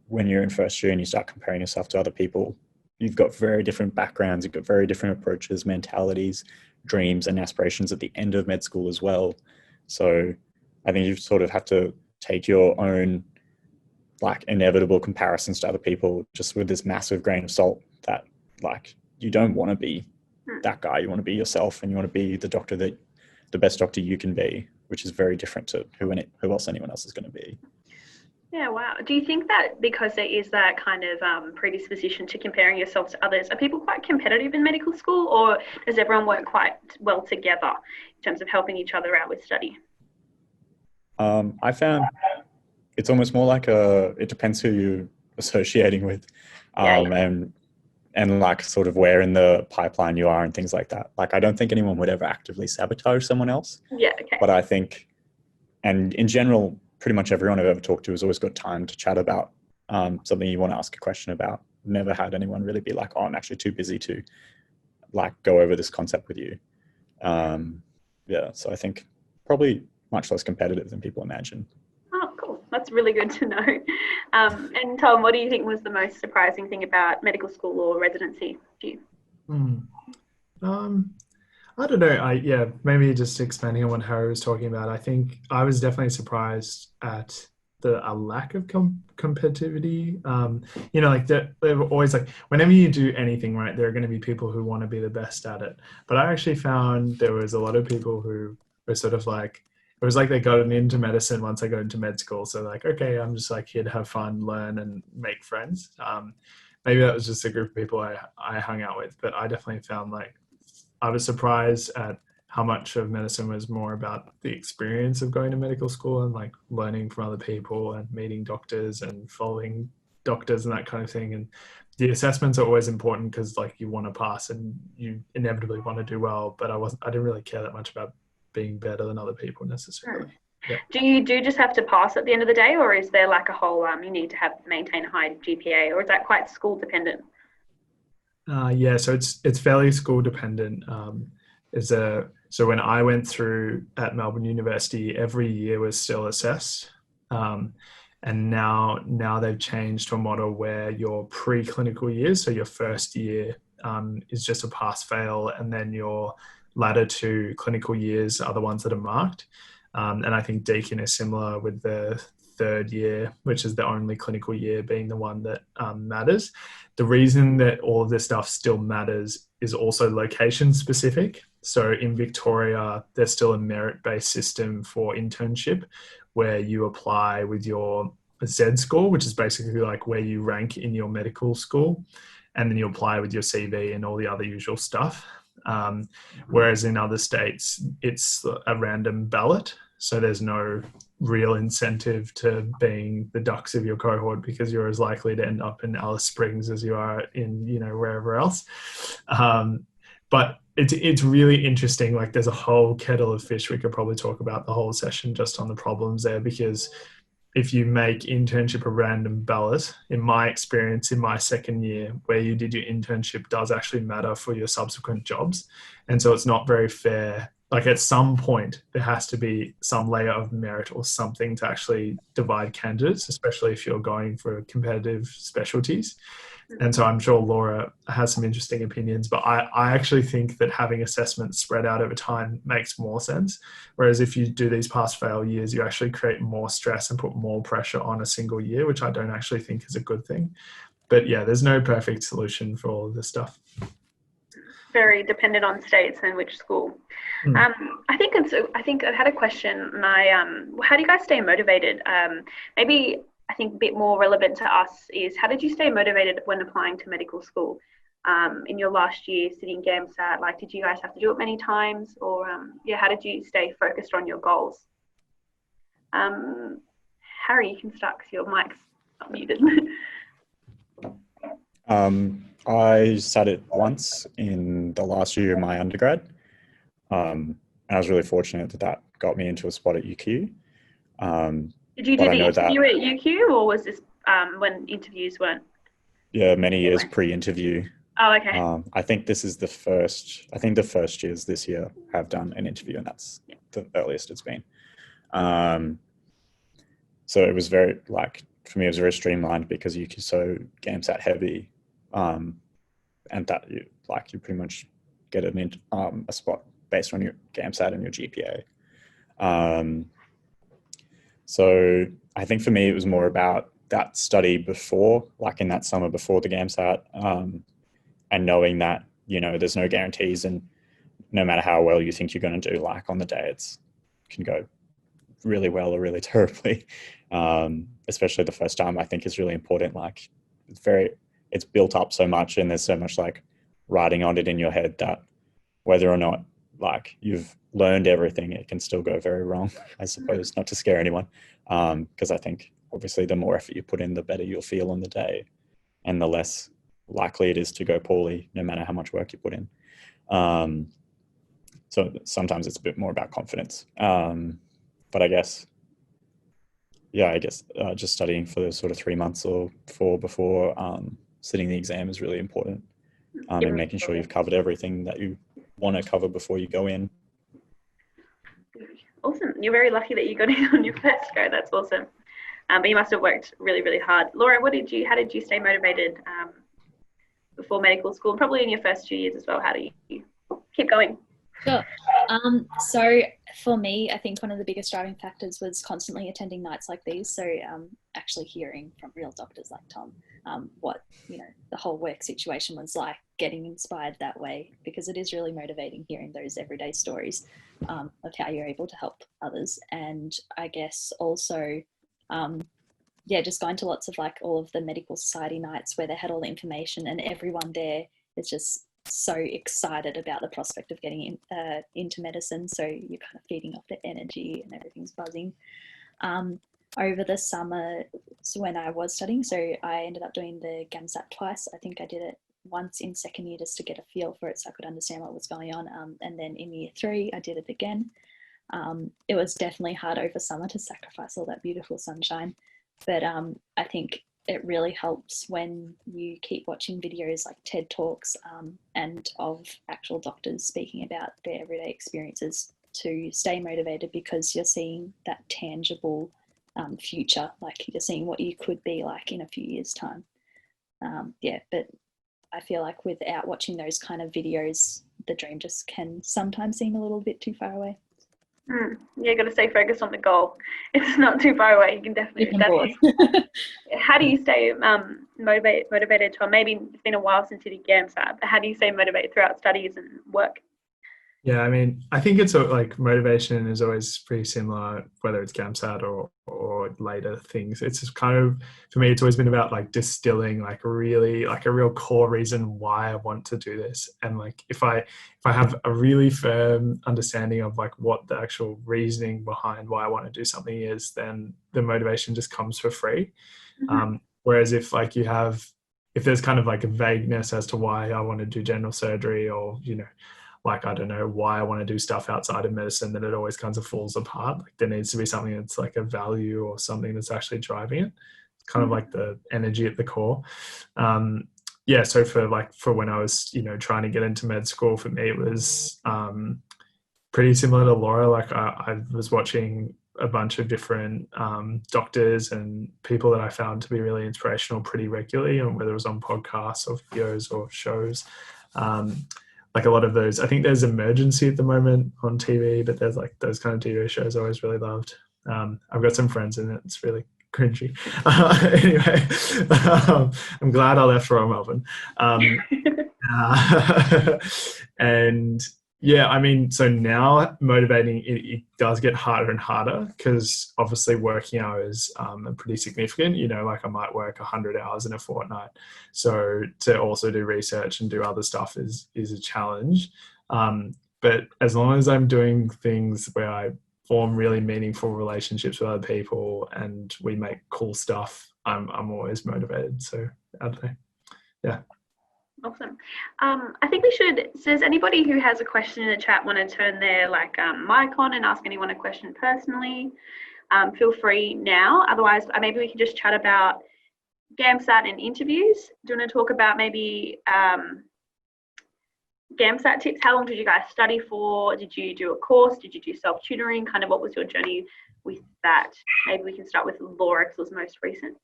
when you're in first year and you start comparing yourself to other people, you've got very different backgrounds, you've got very different approaches, mentalities, dreams and aspirations at the end of med school as well. So I think you sort of have to take your own like inevitable comparisons to other people just with this massive grain of salt, that like you don't want to be that guy, you want to be yourself and you want to be the best doctor you can be, which is very different to who else anyone else is going to be. Yeah, wow. Do you think that because there is that kind of predisposition to comparing yourself to others, are people quite competitive in medical school, or does everyone work quite well together in terms of helping each other out with study? I found it's almost more like it depends who you're associating with, and like sort of where in the pipeline you are and things like that. Like, I don't think anyone would ever actively sabotage someone else. Yeah, okay. But I think, and in general, pretty much everyone I've ever talked to has always got time to chat about something you want to ask a question about. Never had anyone really be like, oh, I'm actually too busy to like go over this concept with you. So I think probably much less competitive than people imagine. Oh, cool. That's really good to know. And Tom, what do you think was the most surprising thing about medical school or residency to you? I don't know. Maybe just expanding on what Harry was talking about. I think I was definitely surprised at a lack of competitivity. You know, like they're always like, whenever you do anything right, there are going to be people who want to be the best at it. But I actually found there was a lot of people who were sort of like, it was like they got into medicine once I got into med school. So like, okay, I'm just like here to have fun, learn and make friends. Maybe that was just a group of people I hung out with, but I definitely found like, I was surprised at how much of medicine was more about the experience of going to medical school and like learning from other people and meeting doctors and following doctors and that kind of thing. And the assessments are always important because like you want to pass and you inevitably want to do well, but I didn't really care that much about being better than other people necessarily. Yeah. Do you just have to pass at the end of the day, or is there like a whole you need to maintain a high GPA, or is that quite school dependent? So it's fairly school dependent. So when I went through at Melbourne University, every year was still assessed. And now they've changed to a model where your preclinical years, so your first year is just a pass-fail, and then your latter two clinical years are the ones that are marked. And I think Deakin is similar with the third year, which is the only clinical year being the one that matters. The reason that all of this stuff still matters is also location specific. So in Victoria, there's still a merit-based system for internship where you apply with your Z score, which is basically like where you rank in your medical school, and then you apply with your CV and all the other usual stuff. Whereas in other states, it's a random ballot. So there's no real incentive to being the ducks of your cohort because you're as likely to end up in Alice Springs as you are in, you know, wherever else. But it's really interesting. Like there's a whole kettle of fish. We could probably talk about the whole session just on the problems there, because if you make internship a random ballot, in my experience, in my second year, where you did your internship does actually matter for your subsequent jobs. And so it's not very fair. Like at some point, there has to be some layer of merit or something to actually divide candidates, especially if you're going for competitive specialties. And so I'm sure Laura has some interesting opinions, but I actually think that having assessments spread out over time makes more sense. Whereas if you do these pass-fail years, you actually create more stress and put more pressure on a single year, which I don't actually think is a good thing. but yeah, there's no perfect solution for all of this stuff. Very dependent on states and which school. I think I had a question, and how do you guys stay motivated? Maybe I think a bit more relevant to us is, how did you stay motivated when applying to medical school? In your last year sitting GAMSAT, like, did you guys have to do it many times, or how did you stay focused on your goals? Harry, you can start because your mic's not muted. I sat it once in the last year of my undergrad. And I was really fortunate that got me into a spot at UQ. Did you do the interview at UQ, or was this when interviews weren't? Yeah, many years pre-interview. Oh, okay. I think this is the first years this year have done an interview, and that's the earliest it's been. So it was very, for me, it was very streamlined because UQ is so GAMSAT heavy, and that you pretty much get a spot based on your GAMSAT and your GPA. So I think for me, it was more about that study before, in that summer before the GAMSAT, and knowing that, there's no guarantees, and no matter how well you think you're going to do, on the day, it can go really well or really terribly. Especially the first time, I think is really important. It's built up so much, and there's so much writing on it in your head that whether or not you've learned everything, it can still go very wrong, I suppose, not to scare anyone. Because I think obviously the more effort you put in, the better you'll feel on the day, and the less likely it is to go poorly, no matter how much work you put in. So sometimes it's a bit more about confidence. But I guess just studying for those sort of 3 months or 4 before sitting the exam is really important, and making sure you've covered everything that you want to cover before you go in. Awesome. You're very lucky that you got in on your first go. That's awesome. But you must have worked really, really hard. Laura, how did you stay motivated before medical school, and probably in your first 2 years as well? How do you keep going? Sure. So for me, I think one of the biggest driving factors was constantly attending nights like these. So actually hearing from real doctors like Tom what the whole work situation was like, getting inspired that way, because it is really motivating hearing those everyday stories of how you're able to help others. And I guess also just going to lots of all of the medical society nights where they had all the information, and everyone there is just so excited about the prospect of getting into medicine. So you're kind of feeding off the energy and everything's buzzing. Over the summer, so when I was studying, so I ended up doing the GAMSAT twice. I think I did it once in second year just to get a feel for it, so I could understand what was going on. And then in year 3, I did it again. It was definitely hard over summer to sacrifice all that beautiful sunshine. But I think it really helps when you keep watching videos like TED Talks and of actual doctors speaking about their everyday experiences to stay motivated, because you're seeing that tangible future, you're seeing what you could be like in a few years' time. But I feel like without watching those kind of videos, the dream just can sometimes seem a little bit too far away. You got to stay focused on the goal. It's not too far away. You can definitely. How do you stay motivated, Tom? Maybe it's been a while since you did GAMSAT, but how do you stay motivated throughout studies and work? Yeah, I mean, I think it's motivation is always pretty similar, whether it's GAMSAT or later things. It's just kind of, for me, it's always been about distilling a real core reason why I want to do this. And if I have a really firm understanding of what the actual reasoning behind why I want to do something is, then the motivation just comes for free. Mm-hmm. Whereas if there's kind of a vagueness as to why I want to do general surgery, or I don't know why I want to do stuff outside of medicine, then it always kind of falls apart. There needs to be something that's a value or something that's actually driving it. It's kind of the energy at the core. So for when I was, trying to get into med school, for me, it was pretty similar to Laura. I was watching a bunch of different doctors and people that I found to be really inspirational pretty regularly, and whether it was on podcasts or videos or shows. A lot of those, I think there's Emergency at the moment on TV, but there's those kind of TV shows I always really loved. I've got some friends in it. It's really cringy. Anyway, I'm glad I left Royal Melbourne. And yeah, I mean, so now motivating, it does get harder and harder because obviously working hours are pretty significant. You know, like I might work 100 hours in a fortnight. So to also do research and do other stuff is a challenge. But as long as I'm doing things where I form really meaningful relationships with other people and we make cool stuff, I'm always motivated. So out there, yeah. Awesome. I think we should, so does anybody who has a question in the chat want to turn their mic on and ask anyone a question personally? Feel free now. Otherwise, maybe we can just chat about GAMSAT and interviews. Do you want to talk about maybe GAMSAT tips? How long did you guys study for? Did you do a course? Did you do self-tutoring? Kind of what was your journey with that? Maybe we can start with Laura, because it was most recent.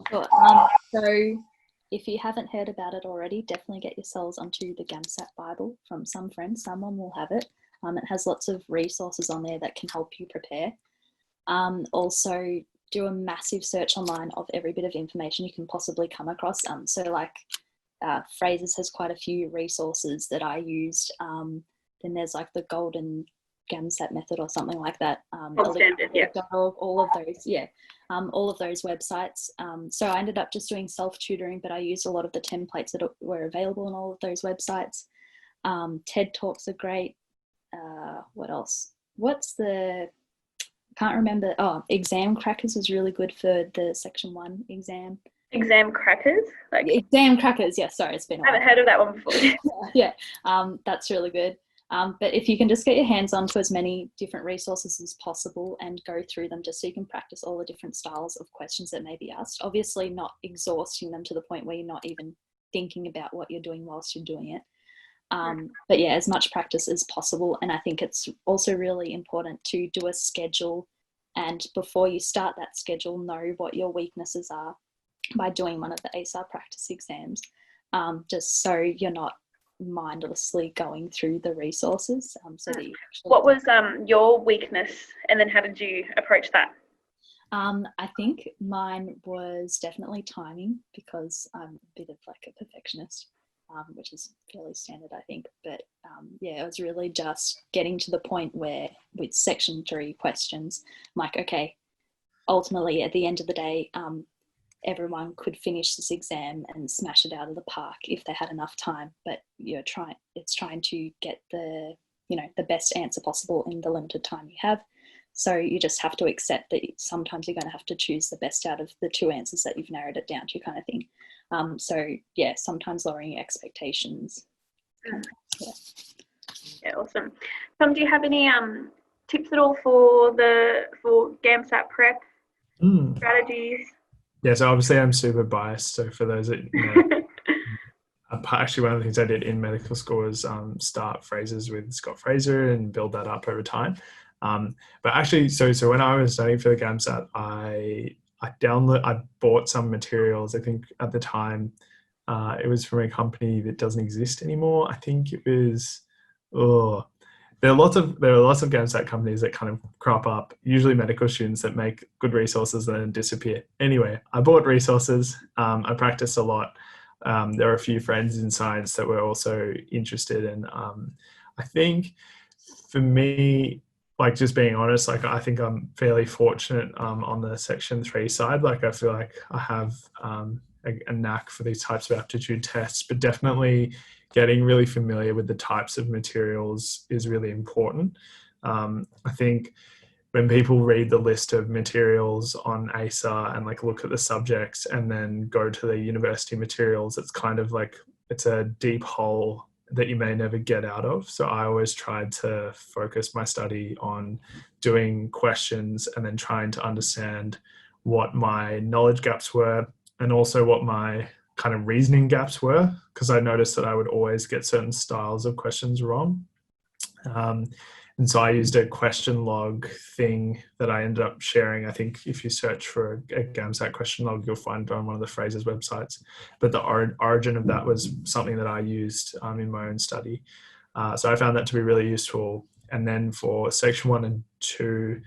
Sure. So if you haven't heard about it already, definitely get yourselves onto the GAMSAT Bible from some friends. Someone will have it. It has lots of resources on there that can help you prepare. Also, do a massive search online of every bit of information you can possibly come across. So like Fraser's has quite a few resources that I used. Then there's like the golden GAMSAT method or something like that. Standard, yeah. All of those, yeah. All of those websites. So I ended up just doing self-tutoring, but I used a lot of the templates that were available on all of those websites. TED Talks are great. What else? Can't remember. Oh, Exam Crackers was really good for the Section 1 exam. Exam Crackers? Exam Crackers, yeah, sorry, it's been a while. I haven't heard of that one before. Yeah, that's really good. But if you can just get your hands onto as many different resources as possible and go through them just so you can practice all the different styles of questions that may be asked, obviously not exhausting them to the point where you're not even thinking about what you're doing whilst you're doing it. But yeah, as much practice as possible. And I think it's also really important to do a schedule, and before you start that schedule, know what your weaknesses are by doing one of the ASAR practice exams, just so you're not mindlessly going through the resources. So that you what was your weakness, and then how did you approach that? I think mine was definitely timing, because I'm a bit of like a perfectionist, which is fairly standard, I think. But yeah, it was really just getting to the point where with Section 3 questions, I'm like, okay, ultimately at the end of the day, everyone could finish this exam and smash it out of the park if they had enough time, but it's trying to get the best answer possible in the limited time you have. So you just have to accept that sometimes you're going to have to choose the best out of the two answers that you've narrowed it down to, kind of thing. So yeah, sometimes lowering your expectations. Yeah, awesome. Tom, do you have any tips at all for GAMSAT prep strategies? Yeah, so obviously I'm super biased. So for those that know, actually one of the things I did in medical school was start Frasers with Scott Fraser and build that up over time. But actually, so when I was studying for the GAMSAT, I bought some materials. I think at the time it was from a company that doesn't exist anymore. I think it was, there are lots of GAMSAT companies that kind of crop up, usually medical students that make good resources and then disappear. Anyway, I bought resources. I practiced a lot. There are a few friends in science that were also interested, and I think for me, like just being honest, like I think I'm fairly fortunate on the Section 3 side. Like I feel like I have a knack for these types of aptitude tests, but definitely getting really familiar with the types of materials is really important. I think when people read the list of materials on ASAR and like look at the subjects and then go to the university materials, it's kind of like it's a deep hole that you may never get out of. So I always tried to focus my study on doing questions and then trying to understand what my knowledge gaps were and also what my kind of reasoning gaps were, because I noticed that I would always get certain styles of questions wrong. And so I used a question log thing that I ended up sharing. I think if you search for a GAMSAT question log, you'll find it on one of the Fraser's websites. But the origin of that was something that I used in my own study. So I found that to be really useful. And then for Section 1 and 2,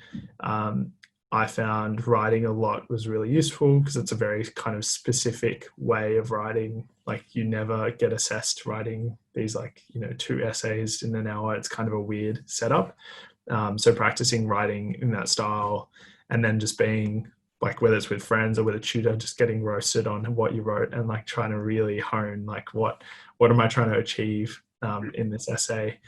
I found writing a lot was really useful because it's a very kind of specific way of writing. Like you never get assessed writing these 2 essays in an hour. It's kind of a weird setup. So practicing writing in that style, and then just being like, whether it's with friends or with a tutor, just getting roasted on what you wrote and like trying to really hone like what am I trying to achieve in this essay.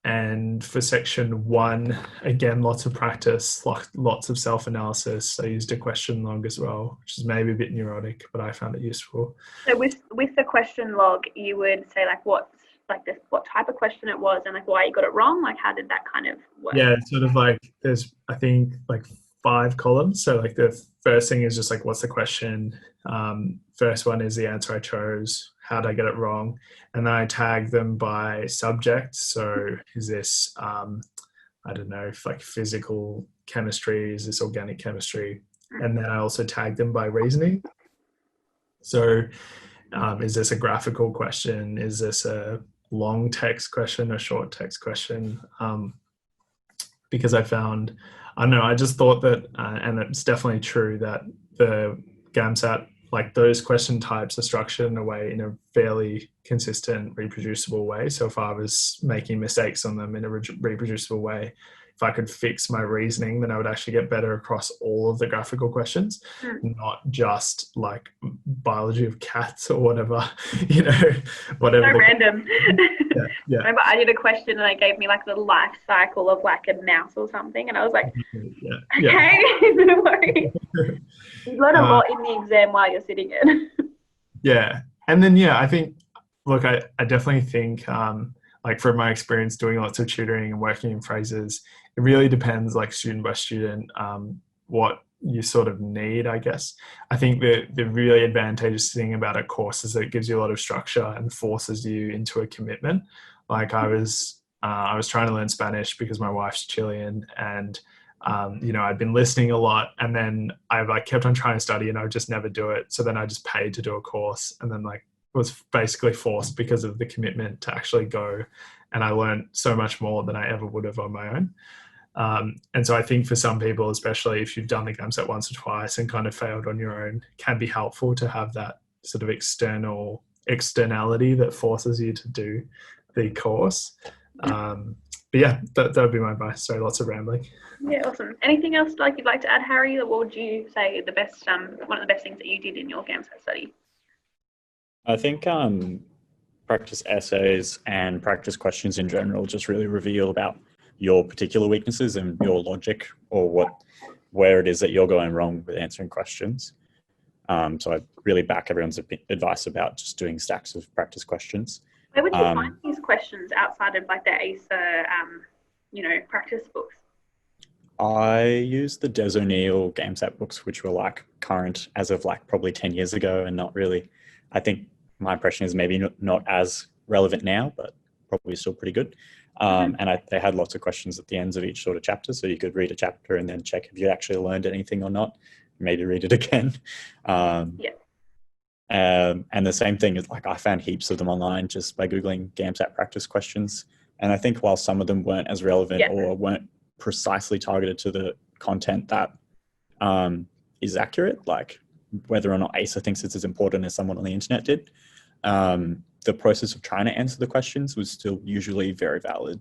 And for section 1, again, lots of practice, lots of self-analysis. I used a question log as well, which is maybe a bit neurotic, but I found it useful. So with the question log, you would say like what type of question it was and like why you got it wrong. Like how did that kind of work? Yeah, it's sort of like there's, I think, like 5 columns. So like the first thing is just like, what's the question? First one is the answer I chose. How did I get it wrong? And then I tag them by subject. So is this, I don't know, like physical chemistry? Is this organic chemistry? And then I also tag them by reasoning. So is this a graphical question? Is this a long text question, a short text question? Because I found, I don't know, I just thought that, and it's definitely true that the GAMSAT, like those question types are structured in a fairly consistent, reproducible way. So if I was making mistakes on them in a reproducible way, if I could fix my reasoning, then I would actually get better across all of the graphical questions, not just like biology of cats or whatever, whatever. So random. Yeah. Remember I did a question and they gave me like the life cycle of like a mouse or something, and I was like, okay, no worries. You learn a lot in the exam while you're sitting in. Yeah. And then, I think, look, I definitely think, like from my experience doing lots of tutoring and working in Fraser's, it really depends like student by student, what you sort of need, I guess. I think the really advantageous thing about a course is that it gives you a lot of structure and forces you into a commitment. Like I was trying to learn Spanish because my wife's Chilean, and I'd been listening a lot, and then I like kept on trying to study and I would just never do it. So then I just paid to do a course, and then like was basically forced because of the commitment to actually go, and I learned so much more than I ever would have on my own. And so I think for some people, especially if you've done the GAMSAT once or twice and kind of failed on your own, can be helpful to have that sort of externality that forces you to do the course. But yeah, that would be my advice. Sorry, lots of rambling. Yeah, awesome. Anything else like you'd like to add, Harry? Or what would you say the best, one of the best things that you did in your GAMSAT study? I think practice essays and practice questions in general just really reveal about your particular weaknesses and your logic, or where it is that you're going wrong with answering questions. So I really back everyone's advice about just doing stacks of practice questions. Where would you find these questions outside of like the ACER, practice books? I used the Des O'Neill GAMSAT books, which were like current as of like probably 10 years ago, and not really, I think my impression is maybe not as relevant now, but probably still pretty good. And they had lots of questions at the ends of each sort of chapter, so you could read a chapter and then check if you actually learned anything or not, maybe read it again. And the same thing is like I found heaps of them online just by Googling GAMSAT practice questions. And I think while some of them weren't as relevant or weren't precisely targeted to the content that is accurate, like whether or not ACER thinks it's as important as someone on the internet did, the process of trying to answer the questions was still usually very valid.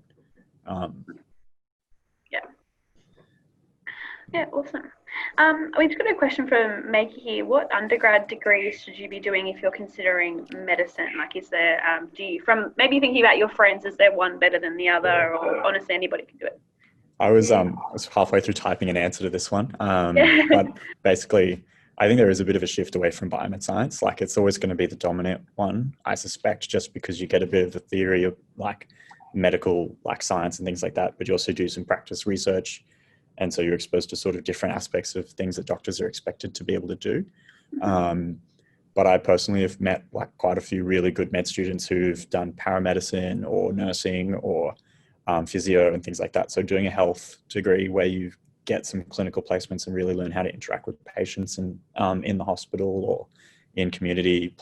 Yeah, awesome. We've got a question from Maggie here. What undergrad degrees should you be doing if you're considering medicine? Like, is there, from maybe thinking about your friends, is there one better than the other, or honestly anybody can do it? I was halfway through typing an answer to this one, but basically I think there is a bit of a shift away from biomed science. Like it's always going to be the dominant one, I suspect, just because you get a bit of the theory of like medical like science and things like that, but you also do some practice research. And so you're exposed to sort of different aspects of things that doctors are expected to be able to do. But I personally have met like quite a few really good med students who've done paramedicine or nursing or physio and things like that. So doing a health degree where you get some clinical placements and really learn how to interact with patients and in the hospital or in community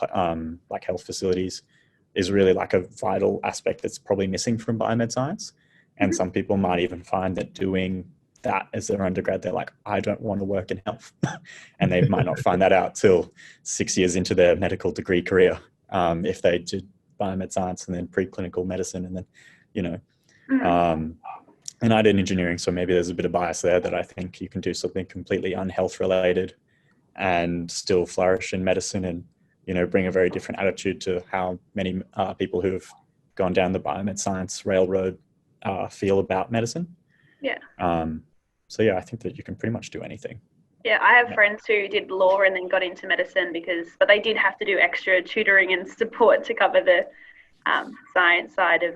like health facilities is really like a vital aspect that's probably missing from biomed science. And some people might even find that doing that as their undergrad, they're like, I don't want to work in health. And they might not find that out till 6 years into their medical degree career, if they did biomed science and then preclinical medicine and then, you know. And I did engineering, so maybe there's a bit of bias there that I think you can do something completely unhealth related and still flourish in medicine and, you know, bring a very different attitude to how many people who have gone down the biomed science railroad feel about medicine. Yeah. So yeah, I think that you can pretty much do anything. Yeah, I have friends who did law and then got into medicine but they did have to do extra tutoring and support to cover the science side of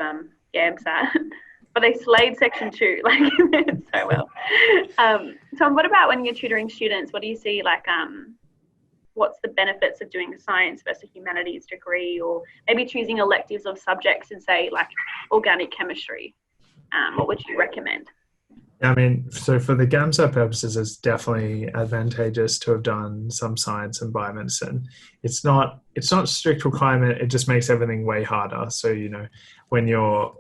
GAMSAT. But they slayed section 2, like, so well. Tom, what about when you're tutoring students? What do you see, like, what's the benefits of doing a science versus humanities degree, or maybe choosing electives of subjects in, say, like organic chemistry? What would you recommend? I mean, so for the GAMSAT purposes, it's definitely advantageous to have done some science and biomedicine. It's not a strict requirement. It just makes everything way harder. So, you know, when you're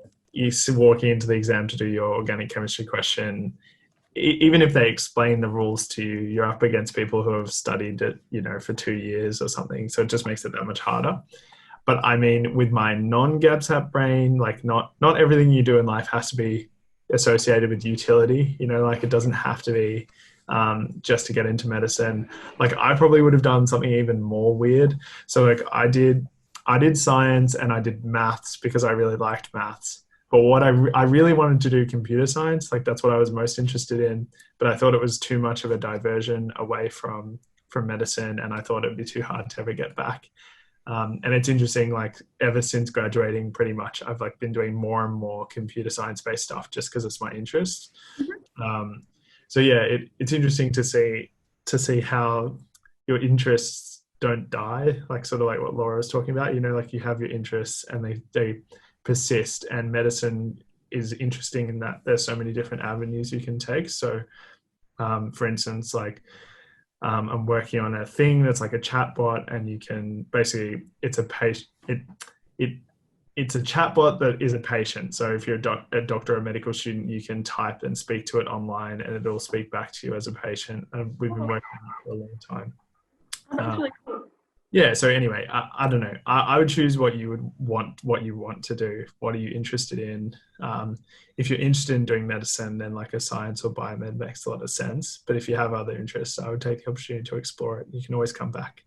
walking into the exam to do your organic chemistry question, even if they explain the rules to you, you're up against people who have studied it, you know, for 2 years or something. So it just makes it that much harder. But I mean, with my non-GAMSAT brain, like not everything you do in life has to be associated with utility, you know, like it doesn't have to be just to get into medicine. Like I probably would have done something even more weird. So like I did science and I did maths because I really liked maths. But what I really wanted to do computer science, like that's what I was most interested in. But I thought it was too much of a diversion away from medicine, and I thought it'd be too hard to ever get back. And it's interesting, like ever since graduating, pretty much I've like been doing more and more computer science based stuff just because it's my interest. So yeah, it's interesting to see how your interests don't die, like sort of like what Laura was talking about, you know, like you have your interests and they persist, and medicine is interesting in that there's so many different avenues you can take. So for instance, like I'm working on a thing that's like a chatbot, and you can basically, it's a patient, it's a chatbot that is a patient. So if you're a doctor or a medical student, you can type and speak to it online and it'll speak back to you as a patient. And we've been working on it for a long time. That's really cool. Yeah, so anyway, I don't know. I would choose what you want to do. What are you interested in? If you're interested in doing medicine, then like a science or biomed makes a lot of sense. But if you have other interests, I would take the opportunity to explore it. You can always come back.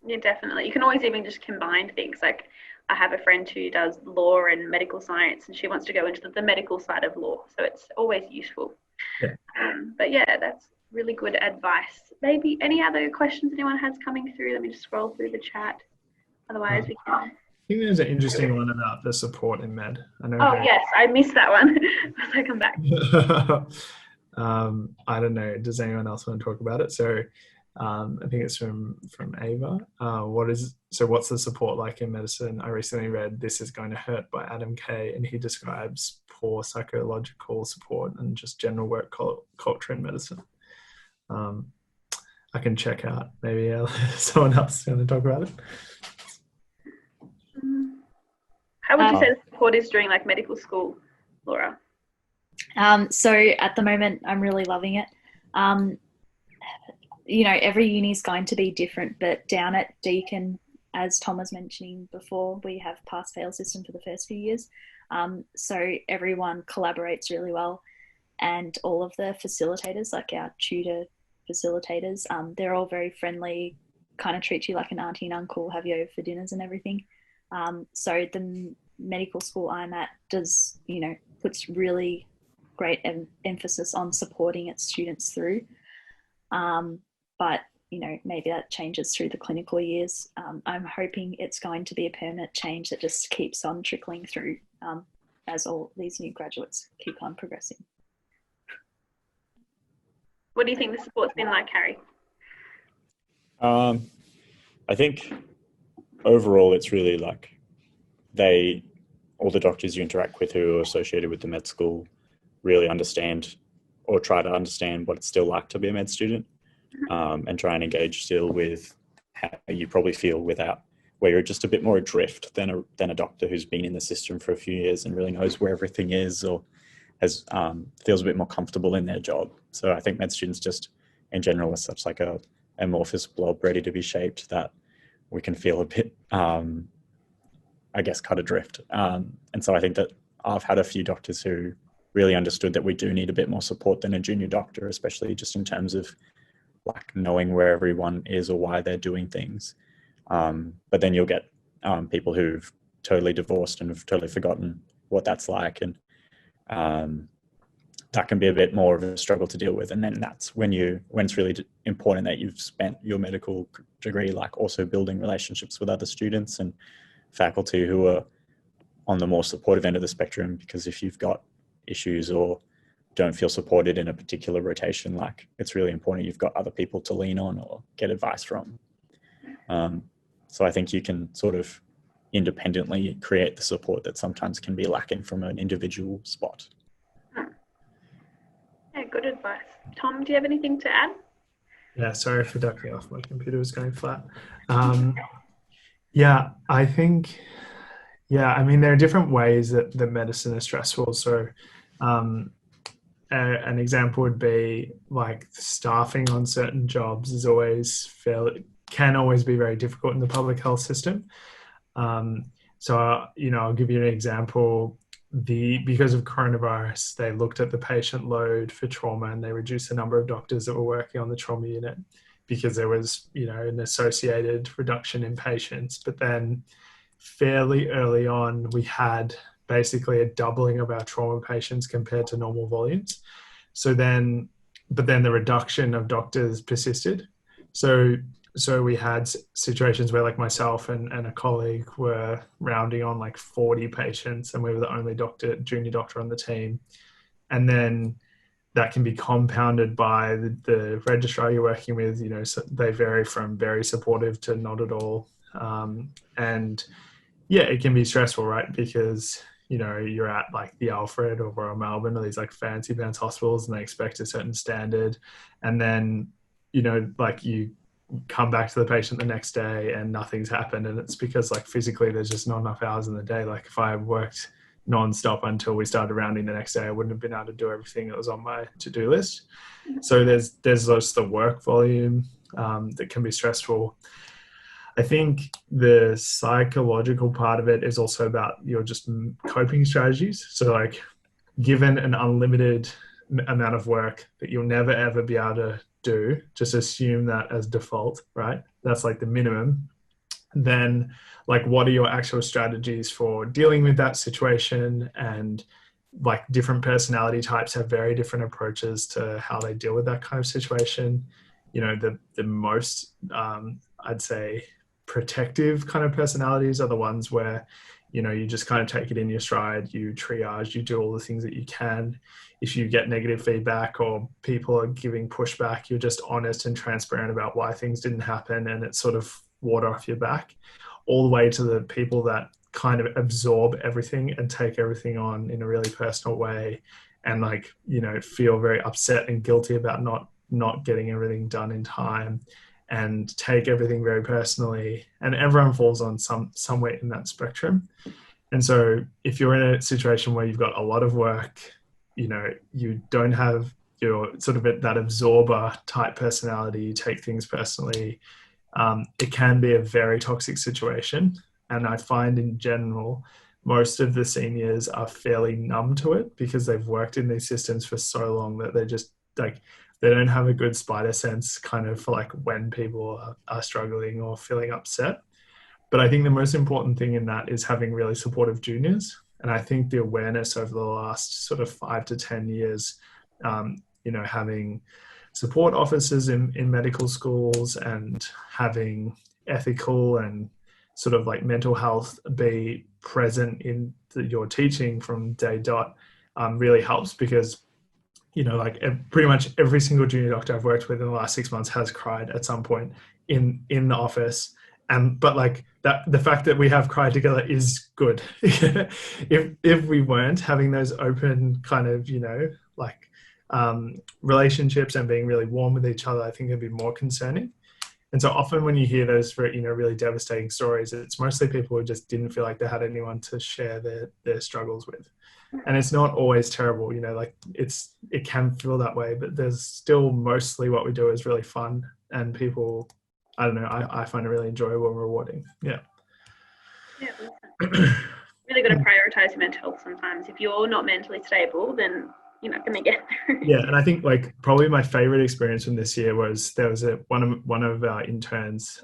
Yeah, definitely. You can always even just combine things. Like I have a friend who does law and medical science, and she wants to go into the medical side of law. So it's always useful. Yeah. But yeah, that's really good advice. Maybe any other questions anyone has coming through? Let me just scroll through the chat. Otherwise, we can. I think there's an interesting one about the support in med. I know. Oh yes, I missed that one. I'll come back. I don't know. Does anyone else want to talk about it? So I think it's from Ava. What's the support like in medicine? I recently read This Is Going to Hurt by Adam Kay, and he describes poor psychological support and just general work culture in medicine. I can check out. Maybe someone else want to talk about it. How would you say the support is during like medical school, Laura? So at the moment, I'm really loving it. You know, every uni is going to be different, but down at Deakin, as Tom was mentioning before, we have pass-fail system for the first few years. So everyone collaborates really well, and all of the facilitators, like our tutor facilitators, they're all very friendly, kind of treat you like an auntie and uncle, have you over for dinners and everything. So the medical school I'm at does, you know, puts really great emphasis on supporting its students through. But, you know, maybe that changes through the clinical years. I'm hoping it's going to be a permanent change that just keeps on trickling through as all these new graduates keep on progressing. What do you think the support's been like, Harry? I think overall it's really like all the doctors you interact with who are associated with the med school really understand or try to understand what it's still like to be a med student, and try and engage still with how you probably feel where you're just a bit more adrift than a doctor who's been in the system for a few years and really knows where everything is or has feels a bit more comfortable in their job. So I think med students just in general are such like a amorphous blob ready to be shaped that we can feel a bit, I guess, cut adrift. And so I think that I've had a few doctors who really understood that we do need a bit more support than a junior doctor, especially just in terms of like knowing where everyone is or why they're doing things. But then you'll get people who've totally divorced and have totally forgotten what that's like. And that can be a bit more of a struggle to deal with. And then that's when it's really important that you've spent your medical degree like also building relationships with other students and faculty who are on the more supportive end of the spectrum, because if you've got issues or don't feel supported in a particular rotation, like it's really important you've got other people to lean on or get advice from. So I think you can sort of independently create the support that sometimes can be lacking from an individual spot. Yeah, good advice. Tom, do you have anything to add? Yeah, sorry for ducking off. My computer was going flat. Yeah, I think, I mean, there are different ways that medicine is stressful. So an example would be like staffing on certain jobs is can always be very difficult in the public health system. So, I'll give you an example. Because of coronavirus, they looked at the patient load for trauma and they reduced the number of doctors that were working on the trauma unit because there was, an associated reduction in patients. But then fairly early on, we had basically a doubling of our trauma patients compared to normal volumes. But then the reduction of doctors persisted. So we had situations where like myself and a colleague were rounding on like 40 patients and we were the only junior doctor on the team. And then that can be compounded by the registrar you're working with, so they vary from very supportive to not at all. And yeah, it can be stressful, right? Because, you're at like the Alfred or Royal Melbourne or these like fancy pants hospitals and they expect a certain standard. And then, like you come back to the patient the next day and nothing's happened, and it's because like physically there's just not enough hours in the day. Like if I worked non-stop until we started rounding the next day, I wouldn't have been able to do everything that was on my to-do list. So there's just the work volume that can be stressful. I think the psychological part of it is also about your just coping strategies. So like given an unlimited amount of work that you'll never ever be able to do, just assume that as default, right? That's like the minimum. Then like what are your actual strategies for dealing with that situation? And like different personality types have very different approaches to how they deal with that kind of situation. The most I'd say protective kind of personalities are the ones where you just kind of take it in your stride, you triage, you do all the things that you can. If you get negative feedback or people are giving pushback, you're just honest and transparent about why things didn't happen, and it's sort of water off your back. All the way to the people that kind of absorb everything and take everything on in a really personal way and like, feel very upset and guilty about not getting everything done in time and take everything very personally. And everyone falls on somewhere in that spectrum. And so if you're in a situation where you've got a lot of work, you don't have your sort of that absorber type personality, you take things personally, it can be a very toxic situation. And I find in general, most of the seniors are fairly numb to it because they've worked in these systems for so long that they just like, they don't have a good spider sense kind of for like when people are struggling or feeling upset. But I think the most important thing in that is having really supportive juniors. And I think the awareness over the last sort of 5 to 10 years, having support officers in medical schools and having ethical and sort of like mental health be present in your teaching from day dot really helps, because like pretty much every single junior doctor I've worked with in the last 6 months has cried at some point in the office. But like that, the fact that we have cried together is good. If we weren't having those open kind of, relationships and being really warm with each other, I think it'd be more concerning. And so often when you hear those really devastating stories, it's mostly people who just didn't feel like they had anyone to share their struggles with. and it's not always terrible, you know, like it can feel that way, but there's still mostly what we do is really fun, and people, I don't know, I find it really enjoyable and rewarding. Yeah. Really got to prioritize your mental health sometimes. If you're not mentally stable, then you're not going to get through. Yeah, and I think like probably my favorite experience from this year was there was one of our interns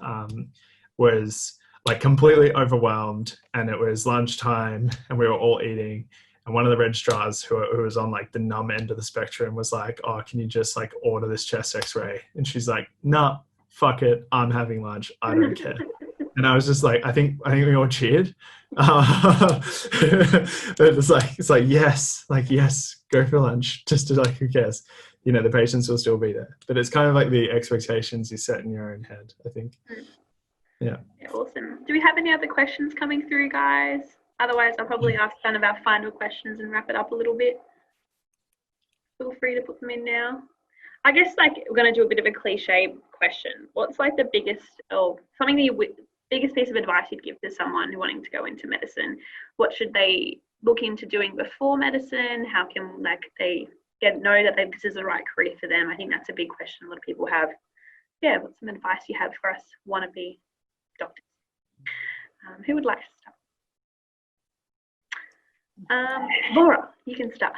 was like completely overwhelmed, and it was lunchtime and we were all eating, and one of the registrars who was on like the numb end of the spectrum was like, oh, can you just like order this chest x-ray? And she's like, nah, fuck it, I'm having lunch, I don't care. And I was just like, I think we all cheered. It's like yes, go for lunch. Just to like, who cares? You know, the patients will still be there. But it's kind of like the expectations you set in your own head, I think. Yeah. Awesome. Do we have any other questions coming through, guys? Otherwise, I'll probably ask kind of our final questions and wrap it up a little bit. Feel free to put them in now. I guess like we're going to do a bit of a cliche question. What's like the biggest biggest piece of advice you'd give to someone wanting to go into medicine? What should they look into doing before medicine? How can like they know that this is the right career for them? I think that's a big question a lot of people have. Yeah, what's some advice you have for us wannabe doctors? Who would like to start? Laura, you can start.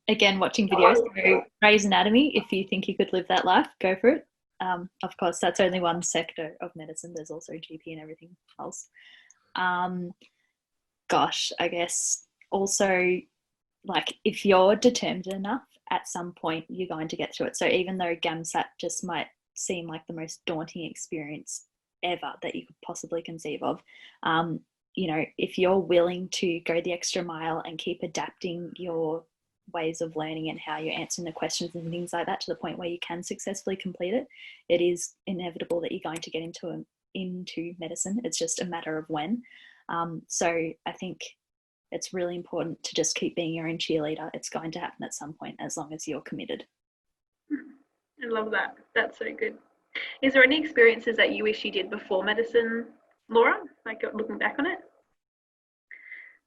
Again, watching videos, so Grey's Anatomy, if you think you could live that life, go for it. Of course, that's only one sector of medicine. There's also GP and everything else. Gosh, I guess also, like, if you're determined enough, at some point you're going to get through it. So even though GAMSAT just might seem like the most daunting experience ever that you could possibly conceive of, you know, if you're willing to go the extra mile and keep adapting your ways of learning and how you're answering the questions and things like that to the point where you can successfully complete it, it is inevitable that you're going to get into medicine. It's just a matter of when. So I think it's really important to just keep being your own cheerleader. It's going to happen at some point as long as you're committed. I love that. That's so good. Is there any experiences that you wish you did before medicine, Laura? Like looking back on it?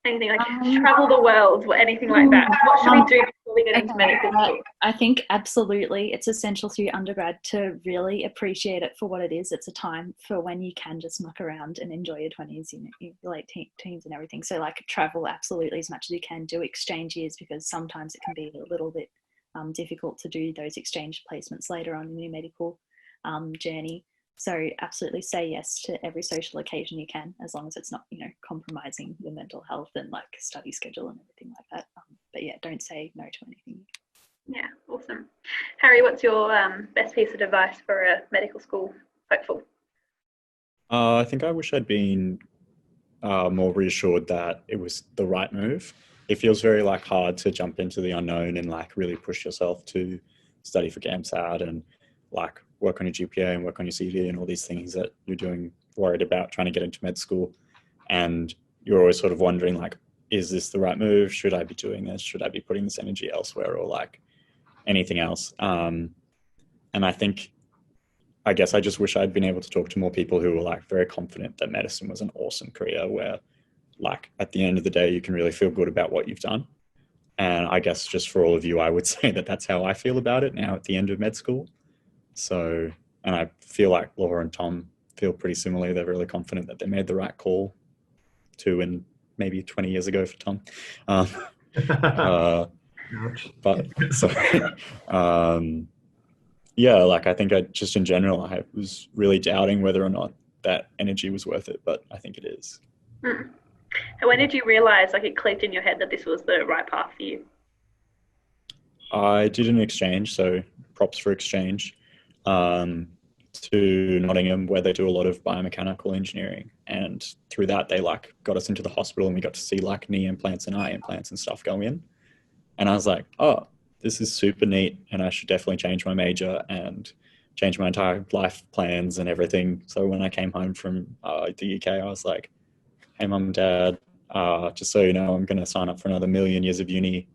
Anything like travel the world or anything like that? What should we do before we get into medical school? I think absolutely it's essential through undergrad to really appreciate it for what it is. It's a time for when you can just muck around and enjoy your 20s, you know, your late teens and everything. So like travel absolutely as much as you can. Do exchange years because sometimes it can be a little bit difficult to do those exchange placements later on in your medical journey. So absolutely say yes to every social occasion you can, as long as it's not, you know, compromising your mental health and like study schedule and everything like that. But yeah, don't say no to anything. Yeah, awesome. Harry, what's your best piece of advice for a medical school hopeful? I think I wish I'd been more reassured that it was the right move. It feels very like hard to jump into the unknown and like really push yourself to study for GAMSAT and like work on your GPA and work on your CV and all these things that you're doing, worried about trying to get into med school. And you're always sort of wondering like, is this the right move? Should I be doing this? Should I be putting this energy elsewhere or like anything else? And I guess I just wish I'd been able to talk to more people who were like very confident that medicine was an awesome career where like at the end of the day, you can really feel good about what you've done. And I guess just for all of you, I would say that that's how I feel about it now at the end of med school. So, and I feel like Laura and Tom feel pretty similarly. They're really confident that they made the right call 2 and maybe 20 years ago for Tom. But so, yeah, like I think just in general, I was really doubting whether or not that energy was worth it, but I think it is. And when did you realize, like it clicked in your head that this was the right path for you? I did an exchange, so props for exchange, to Nottingham, where they do a lot of biomechanical engineering. And through that, they like got us into the hospital and we got to see like knee implants and eye implants and stuff go in. And I was like, oh, this is super neat. And I should definitely change my major and change my entire life plans and everything. So when I came home from the UK, I was like, hey, mum and dad, just so you know, I'm going to sign up for another 1,000,000 years of uni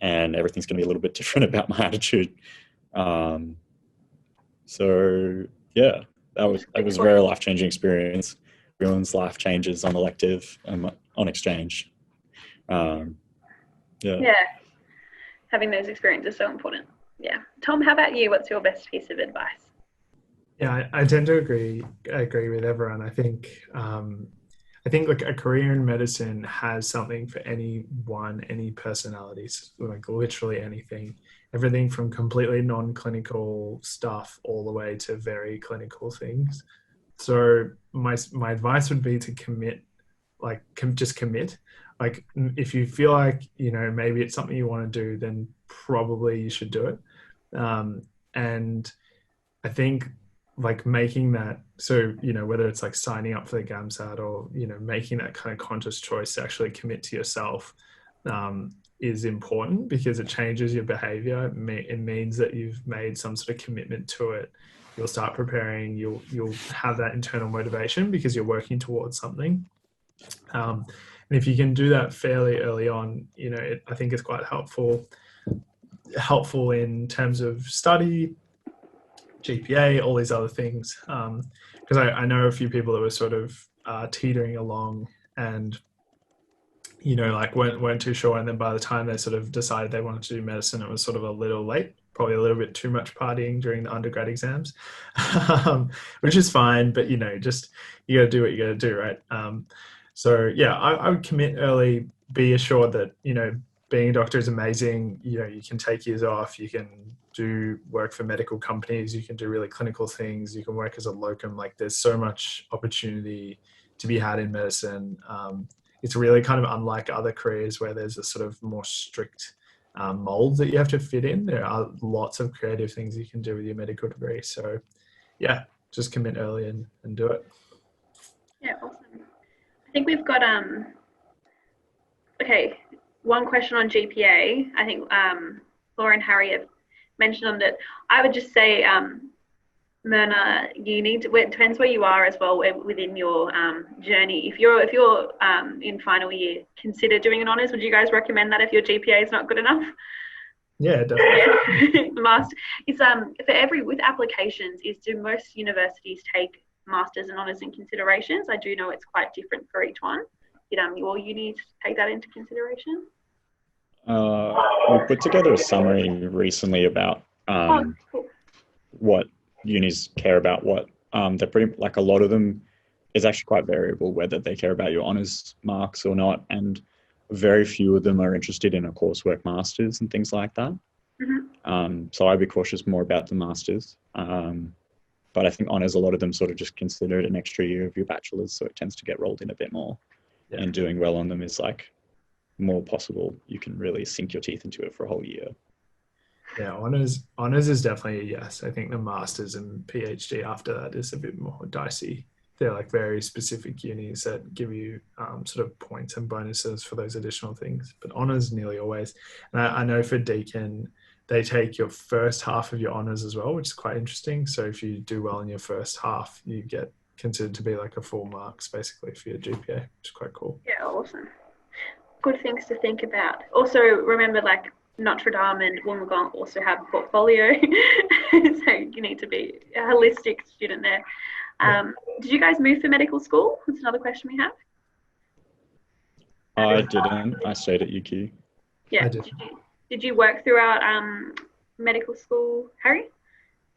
and everything's going to be a little bit different about my attitude. So yeah, that was a very life-changing experience. Everyone's life changes on elective and on exchange. Yeah, having those experiences is so important. Yeah. Tom, how about you? What's your best piece of advice? Yeah, I tend to agree with everyone. I think like a career in medicine has something for anyone, any personalities, like literally anything. Everything from completely non-clinical stuff all the way to very clinical things. So my advice would be to commit, like just commit. Like if you feel like, maybe it's something you want to do, then probably you should do it. And I think like making that, so, whether it's like signing up for the GAMSAT or, making that kind of conscious choice to actually commit to yourself is important, because it changes your behavior. It means that you've made some sort of commitment to it. You'll start preparing, you'll have that internal motivation because you're working towards something. And if you can do that fairly early on, I think it's quite helpful in terms of study, GPA, all these other things. Because I know a few people that were sort of teetering along and, like weren't too sure. And then by the time they sort of decided they wanted to do medicine, it was sort of a little late, probably a little bit too much partying during the undergrad exams, which is fine. But, just you got to do what you got to do, right? So, yeah, I would commit early, be assured that, being a doctor is amazing. You can take years off, you can do work for medical companies, you can do really clinical things, you can work as a locum. Like there's so much opportunity to be had in medicine. It's really kind of unlike other careers where there's a sort of more strict mold that you have to fit in. There are lots of creative things you can do with your medical degree. So yeah, just commit early and do it. Yeah, awesome. I think we've got okay, one question on GPA. I think Laura and Harry have mentioned on it. I would just say, Myrna, it depends where you are as well within your journey. If you're in final year, consider doing an honours. Would you guys recommend that if your GPA is not good enough? Yeah, definitely. Master, it's with applications, do most universities take masters and honours in considerations? I do know it's quite different for each one. Did your uni take that into consideration? We put together a summary recently about Cool. what unis care about. What they're pretty, like, a lot of them is actually quite variable whether they care about your honours marks or not, and very few of them are interested in a coursework masters and things like that. Mm-hmm. So I'd be cautious more about the masters. But I think honours, a lot of them sort of just consider it an extra year of your bachelor's, so it tends to get rolled in a bit more. Yeah. And doing well on them is like more possible. You can really sink your teeth into it for a whole year. Yeah, honours is definitely a yes. I think the masters and PhD after that is a bit more dicey. They're like very specific unis that give you sort of points and bonuses for those additional things. But honours nearly always. And I know for Deakin, they take your first half of your honours as well, which is quite interesting. So if you do well in your first half, you get considered to be like a full marks basically for your GPA, which is quite cool. Yeah, awesome. Good things to think about. Also, remember, like, Notre Dame and Wollongong also have a portfolio, so you need to be a holistic student there. Did you guys move for medical school? That's another question we have. I didn't. I stayed at UQ. Yeah. Did you work throughout medical school, Harry?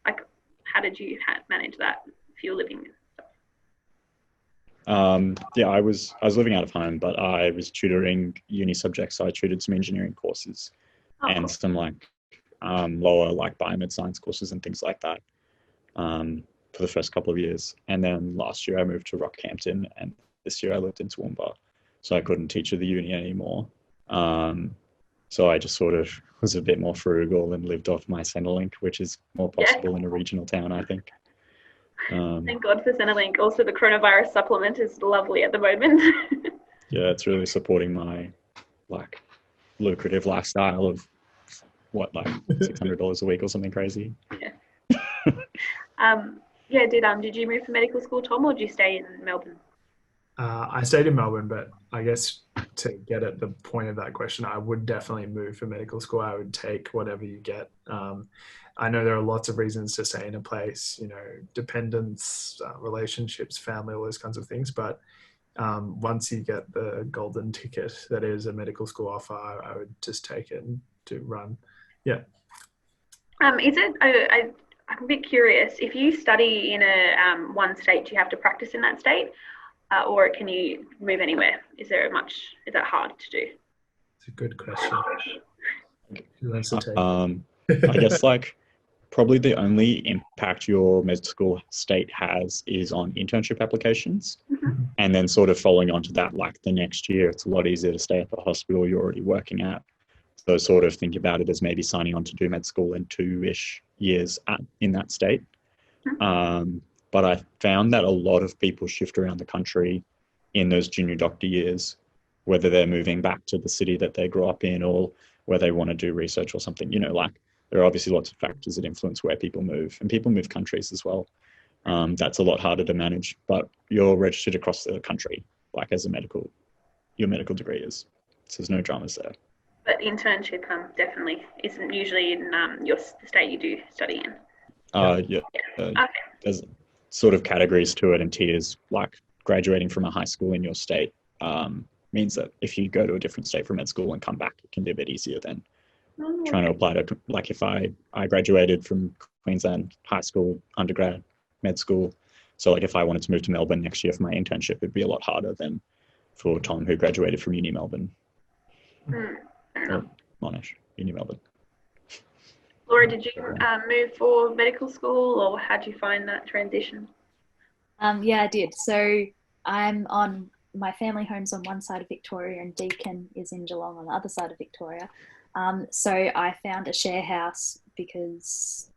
Like, how did you manage that for your living? Yeah, I was living out of home, but I was tutoring uni subjects. So I tutored some engineering courses and some like lower like biomed science courses and things like that for the first couple of years. And then last year I moved to Rockhampton, and this year I lived in Toowoomba, so I couldn't teach at the uni anymore. So I just sort of was a bit more frugal and lived off my Centrelink, which is more possible in a regional town, I think. Thank God for Centrelink. Also, the coronavirus supplement is lovely at the moment. Yeah, it's really supporting my like lucrative lifestyle of what, like $600 a week or something crazy. Yeah. Did you move for medical school, Tom, or did you stay in Melbourne? I stayed in Melbourne, but I guess to get at the point of that question, I would definitely move for medical school. I would take whatever you get. I know there are lots of reasons to stay in a place, dependence, relationships, family, all those kinds of things. But once you get the golden ticket that is a medical school offer, I would just take it and to run. Yeah. Is it? I'm a bit curious. If you study in a one state, do you have to practice in that state, or can you move anywhere? Is that hard to do? It's a good question. Who wants to take I guess like probably the only impact your med school state has is on internship applications. Mm-hmm. And then sort of following on to that, like the next year, it's a lot easier to stay at the hospital you're already working at. So sort of think about it as maybe signing on to do med school in 2-ish years in that state. But I found that a lot of people shift around the country in those junior doctor years, whether they're moving back to the city that they grew up in or where they want to do research or something. You know, like there are obviously lots of factors that influence where people move, and people move countries as well. That's a lot harder to manage, but you're registered across the country, like as your medical degree is. So there's no dramas there. But internship definitely isn't usually in the state you do study in. Yeah. Okay. There's sort of categories to it and tiers, like graduating from a high school in your state means that if you go to a different state for med school and come back, it can be a bit easier than trying to apply to, like if I graduated from Queensland high school, undergrad, med school. So like if I wanted to move to Melbourne next year for my internship, it'd be a lot harder than for Tom, who graduated from Uni Melbourne. Or Monash, Uni Melbourne. Laura, did you move for medical school, or how did you find that transition? Yeah, I did. So my family home's on one side of Victoria and Deakin is in Geelong on the other side of Victoria. So I found a share house because,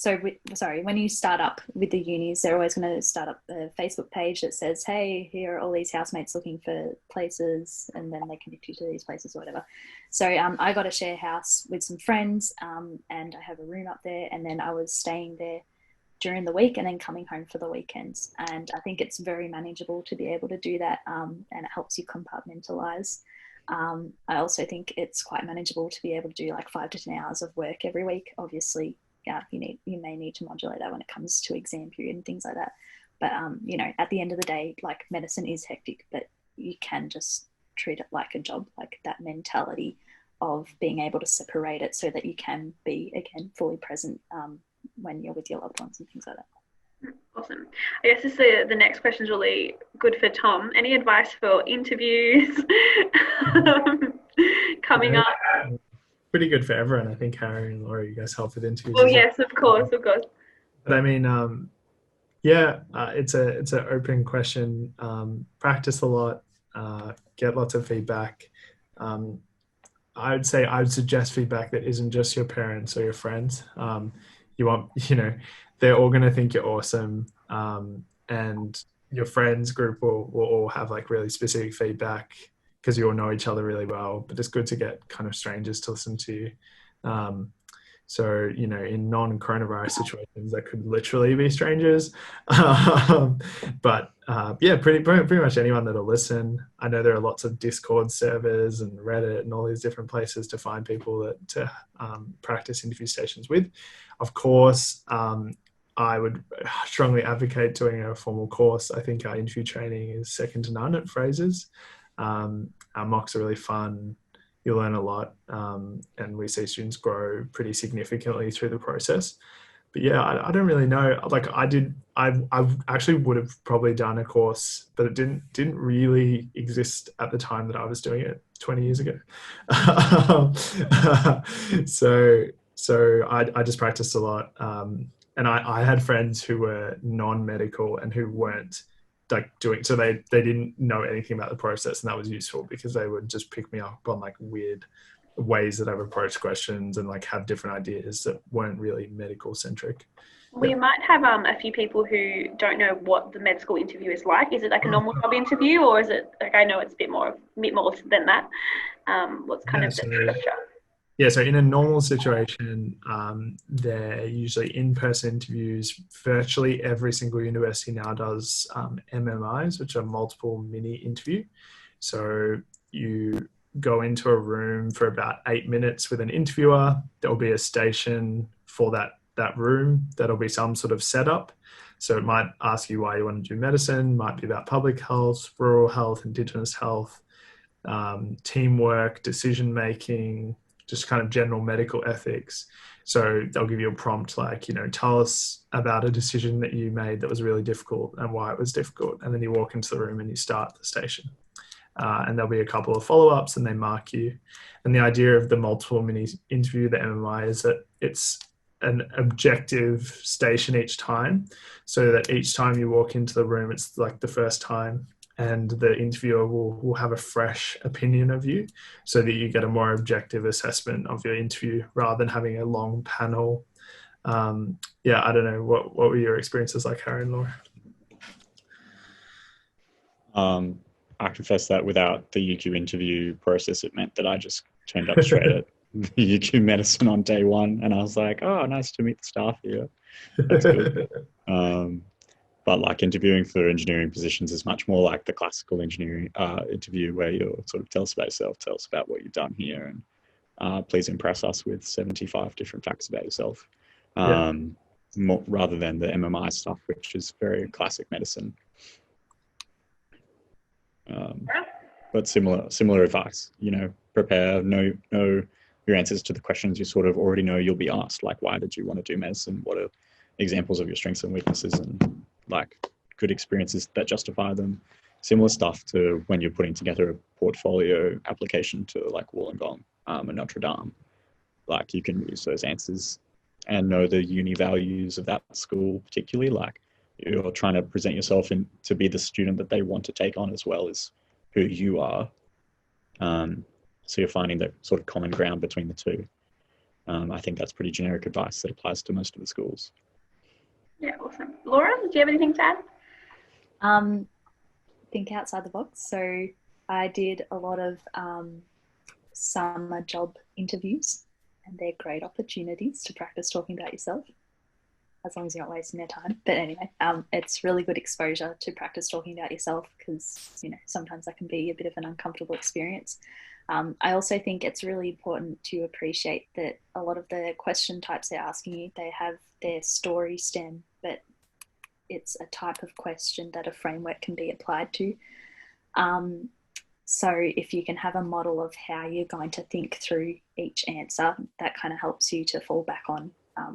when you start up with the unis, they're always going to start up a Facebook page that says, hey, here are all these housemates looking for places, and then they connect you to these places or whatever. So I got a share house with some friends, and I have a room up there, and then I was staying there during the week and then coming home for the weekends. And I think it's very manageable to be able to do that, and it helps you compartmentalize. I also think it's quite manageable to be able to do like 5 to 10 hours of work every week. Obviously, you may need to modulate that when it comes to exam period and things like that. But at the end of the day, like medicine is hectic, but you can just treat it like a job, like that mentality of being able to separate it so that you can be again fully present when you're with your loved ones and things like that. Awesome. I guess the next question is really good for Tom. Any advice for interviews coming up? Pretty good for everyone. I think Harry and Laura, you guys help with interviews. Oh yes, of course. But I mean, it's an open question. Practice a lot, get lots of feedback. I would suggest feedback that isn't just your parents or your friends. They're all going to think you're awesome. And your friends group will all have like really specific feedback because you all know each other really well, but it's good to get kind of strangers to listen to you. So, in non-coronavirus situations, that could literally be strangers. But pretty much anyone that'll listen. I know there are lots of Discord servers and Reddit and all these different places to find people to practice interview stations with. Of course, I would strongly advocate doing a formal course. I think our interview training is second to none at Fraser's. Our mocks are really fun. You learn a lot, and we see students grow pretty significantly through the process. But yeah, I don't really know. Like I actually would have probably done a course, but it didn't really exist at the time that I was doing it 20 years ago. So I just practiced a lot. And I had friends who were non-medical and who weren't like doing, so they didn't know anything about the process, and that was useful because they would just pick me up on like weird ways that I've approached questions and like have different ideas that weren't really medical centric. We might have a few people who don't know what the med school interview is like. Is it like a normal job interview, or is it like, I know it's a bit more than that. What's kind of the structure? Yeah, so in a normal situation, they're usually in-person interviews. Virtually every single university now does MMIs, which are multiple mini interview. So you go into a room for about 8 minutes with an interviewer. There'll be a station for that room. That'll be some sort of setup. So it might ask you why you want to do medicine, might be about public health, rural health, Indigenous health, teamwork, decision making, just kind of general medical ethics. So they'll give you a prompt like, tell us about a decision that you made that was really difficult and why it was difficult. And then you walk into the room and you start the station. And there'll be a couple of follow-ups and they mark you. And the idea of the multiple mini interview, the MMI, is that it's an objective station each time, so that each time you walk into the room, it's like the first time, and the interviewer will have a fresh opinion of you, so that you get a more objective assessment of your interview rather than having a long panel. I don't know, what were your experiences like, Harry and Laura? I confess that without the UQ interview process, it meant that I just turned up straight at the UQ medicine on day one, and I was like, oh, nice to meet the staff here. That's good. But like interviewing for engineering positions is much more like the classical engineering interview, where you'll sort of tell us about yourself, tell us about what you've done here, and please impress us with 75 different facts about yourself, rather than the MMI stuff, which is very classic medicine. But similar advice, prepare, know your answers to the questions you sort of already know you'll be asked, like why did you want to do medicine, what are examples of your strengths and weaknesses, and like good experiences that justify them. Similar stuff to when you're putting together a portfolio application to like Wollongong and Notre Dame. Like you can use those answers and know the uni values of that school, particularly like you're trying to present yourself to be the student that they want to take on as well as who you are. So you're finding that sort of common ground between the two. I think that's pretty generic advice that applies to most of the schools. Yeah, awesome. Laura, do you have anything to add? Think outside the box. So I did a lot of summer job interviews, and they're great opportunities to practice talking about yourself, as long as you're not wasting their time. But anyway, it's really good exposure to practice talking about yourself, because sometimes that can be a bit of an uncomfortable experience. I also think it's really important to appreciate that a lot of the question types they're asking you, they have their story stem, but it's a type of question that a framework can be applied to. So if you can have a model of how you're going to think through each answer, that kind of helps you to fall back on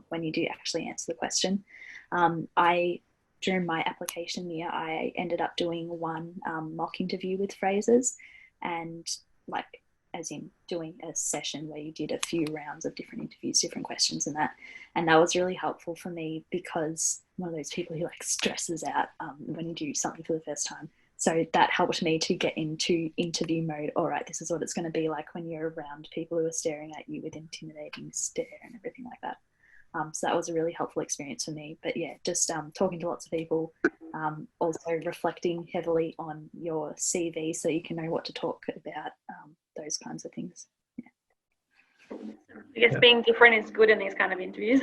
when you do actually answer the question. During my application year, I ended up doing one mock interview with Fraser's, and like as in doing a session where you did a few rounds of different interviews, different questions and that was really helpful for me, because I'm one of those people who like stresses out when you do something for the first time. So that helped me to get into interview mode. All right, this is what it's going to be like when you're around people who are staring at you with intimidating stare and everything like that. So that was a really helpful experience for me. But yeah, just talking to lots of people, also reflecting heavily on your CV so you can know what to talk about, those kinds of things. Yeah. I guess being different is good in these kind of interviews.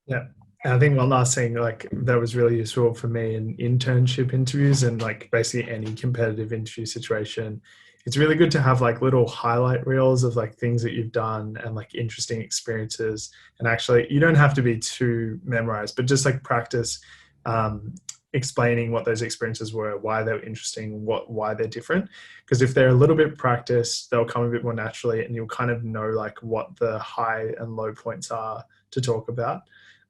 Yeah. And I think one last thing like that was really useful for me in internship interviews and like basically any competitive interview situation, it's really good to have like little highlight reels of like things that you've done and like interesting experiences. And actually you don't have to be too memorized, but just like practice explaining what those experiences were, why they were interesting, why they're different. Because if they're a little bit practiced, they'll come a bit more naturally and you'll kind of know like what the high and low points are to talk about.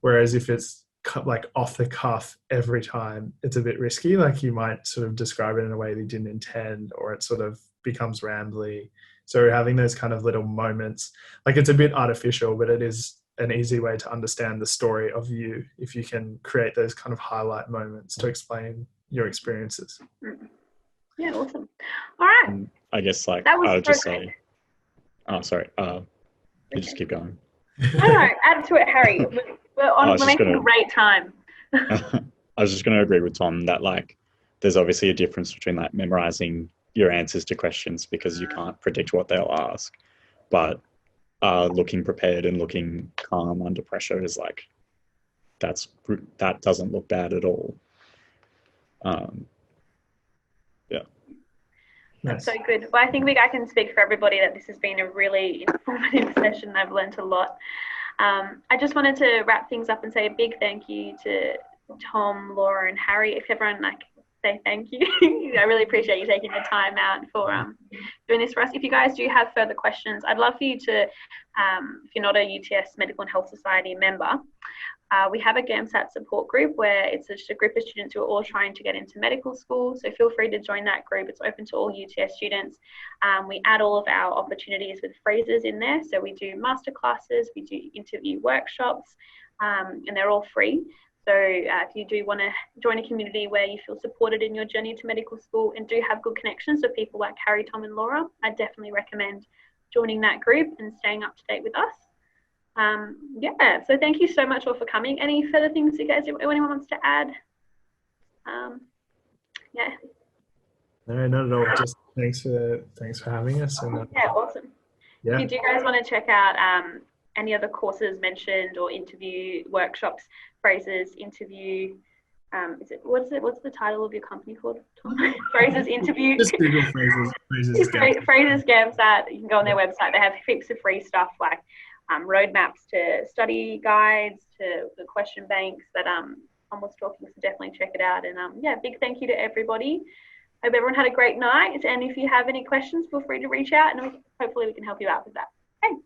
Whereas if it's like off the cuff every time, it's a bit risky. Like you might sort of describe it in a way that you didn't intend, or it sort of becomes rambly. So having those kind of little moments, like it's a bit artificial, but it is an easy way to understand the story of you if you can create those kind of highlight moments to explain your experiences. Yeah, awesome. All right. I guess like I would just say, oh, sorry. You just keep going. No, add to it, Harry. We're making a great time. I was just going to agree with Tom that like there's obviously a difference between like memorizing your answers to questions because you can't predict what they'll ask, but looking prepared and looking calm under pressure is like that doesn't look bad at all. Yeah. That's so good. Well, I think I can speak for everybody that this has been a really informative session. I've learned a lot. I just wanted to wrap things up and say a big thank you to Tom, Laura, and Harry. If everyone say thank you. I really appreciate you taking the time out for doing this for us. If you guys do have further questions, I'd love for you to, if you're not a UTS Medical and Health Society member, we have a GAMSAT support group where it's just a group of students who are all trying to get into medical school. So feel free to join that group. It's open to all UTS students. We add all of our opportunities with Frasers in there. So we do masterclasses, we do interview workshops, and they're all free. So if you do want to join a community where you feel supported in your journey to medical school and do have good connections with people like Harry, Tom and Laura, I definitely recommend joining that group and staying up to date with us. Yeah, so thank you so much all for coming. Any further things you guys, anyone wants to add? Yeah. No, not at all. Just thanks for having us. And yeah, awesome. Yeah. If you do guys want to check out any other courses mentioned or interview workshops, Fraser's interview, what's the title of your company called, Tom? Fraser's interview. Just Google Fraser's GAMSAT. Fraser's GAMSAT. You can go on their website. They have heaps of free stuff like roadmaps to study guides to the question banks that Tom was talking. So definitely check it out. And yeah, big thank you to everybody. Hope everyone had a great night. And if you have any questions, feel free to reach out, and hopefully we can help you out with that. Okay.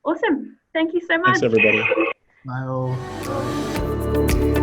Awesome. Thank you so much. Thanks, everybody. Bye all.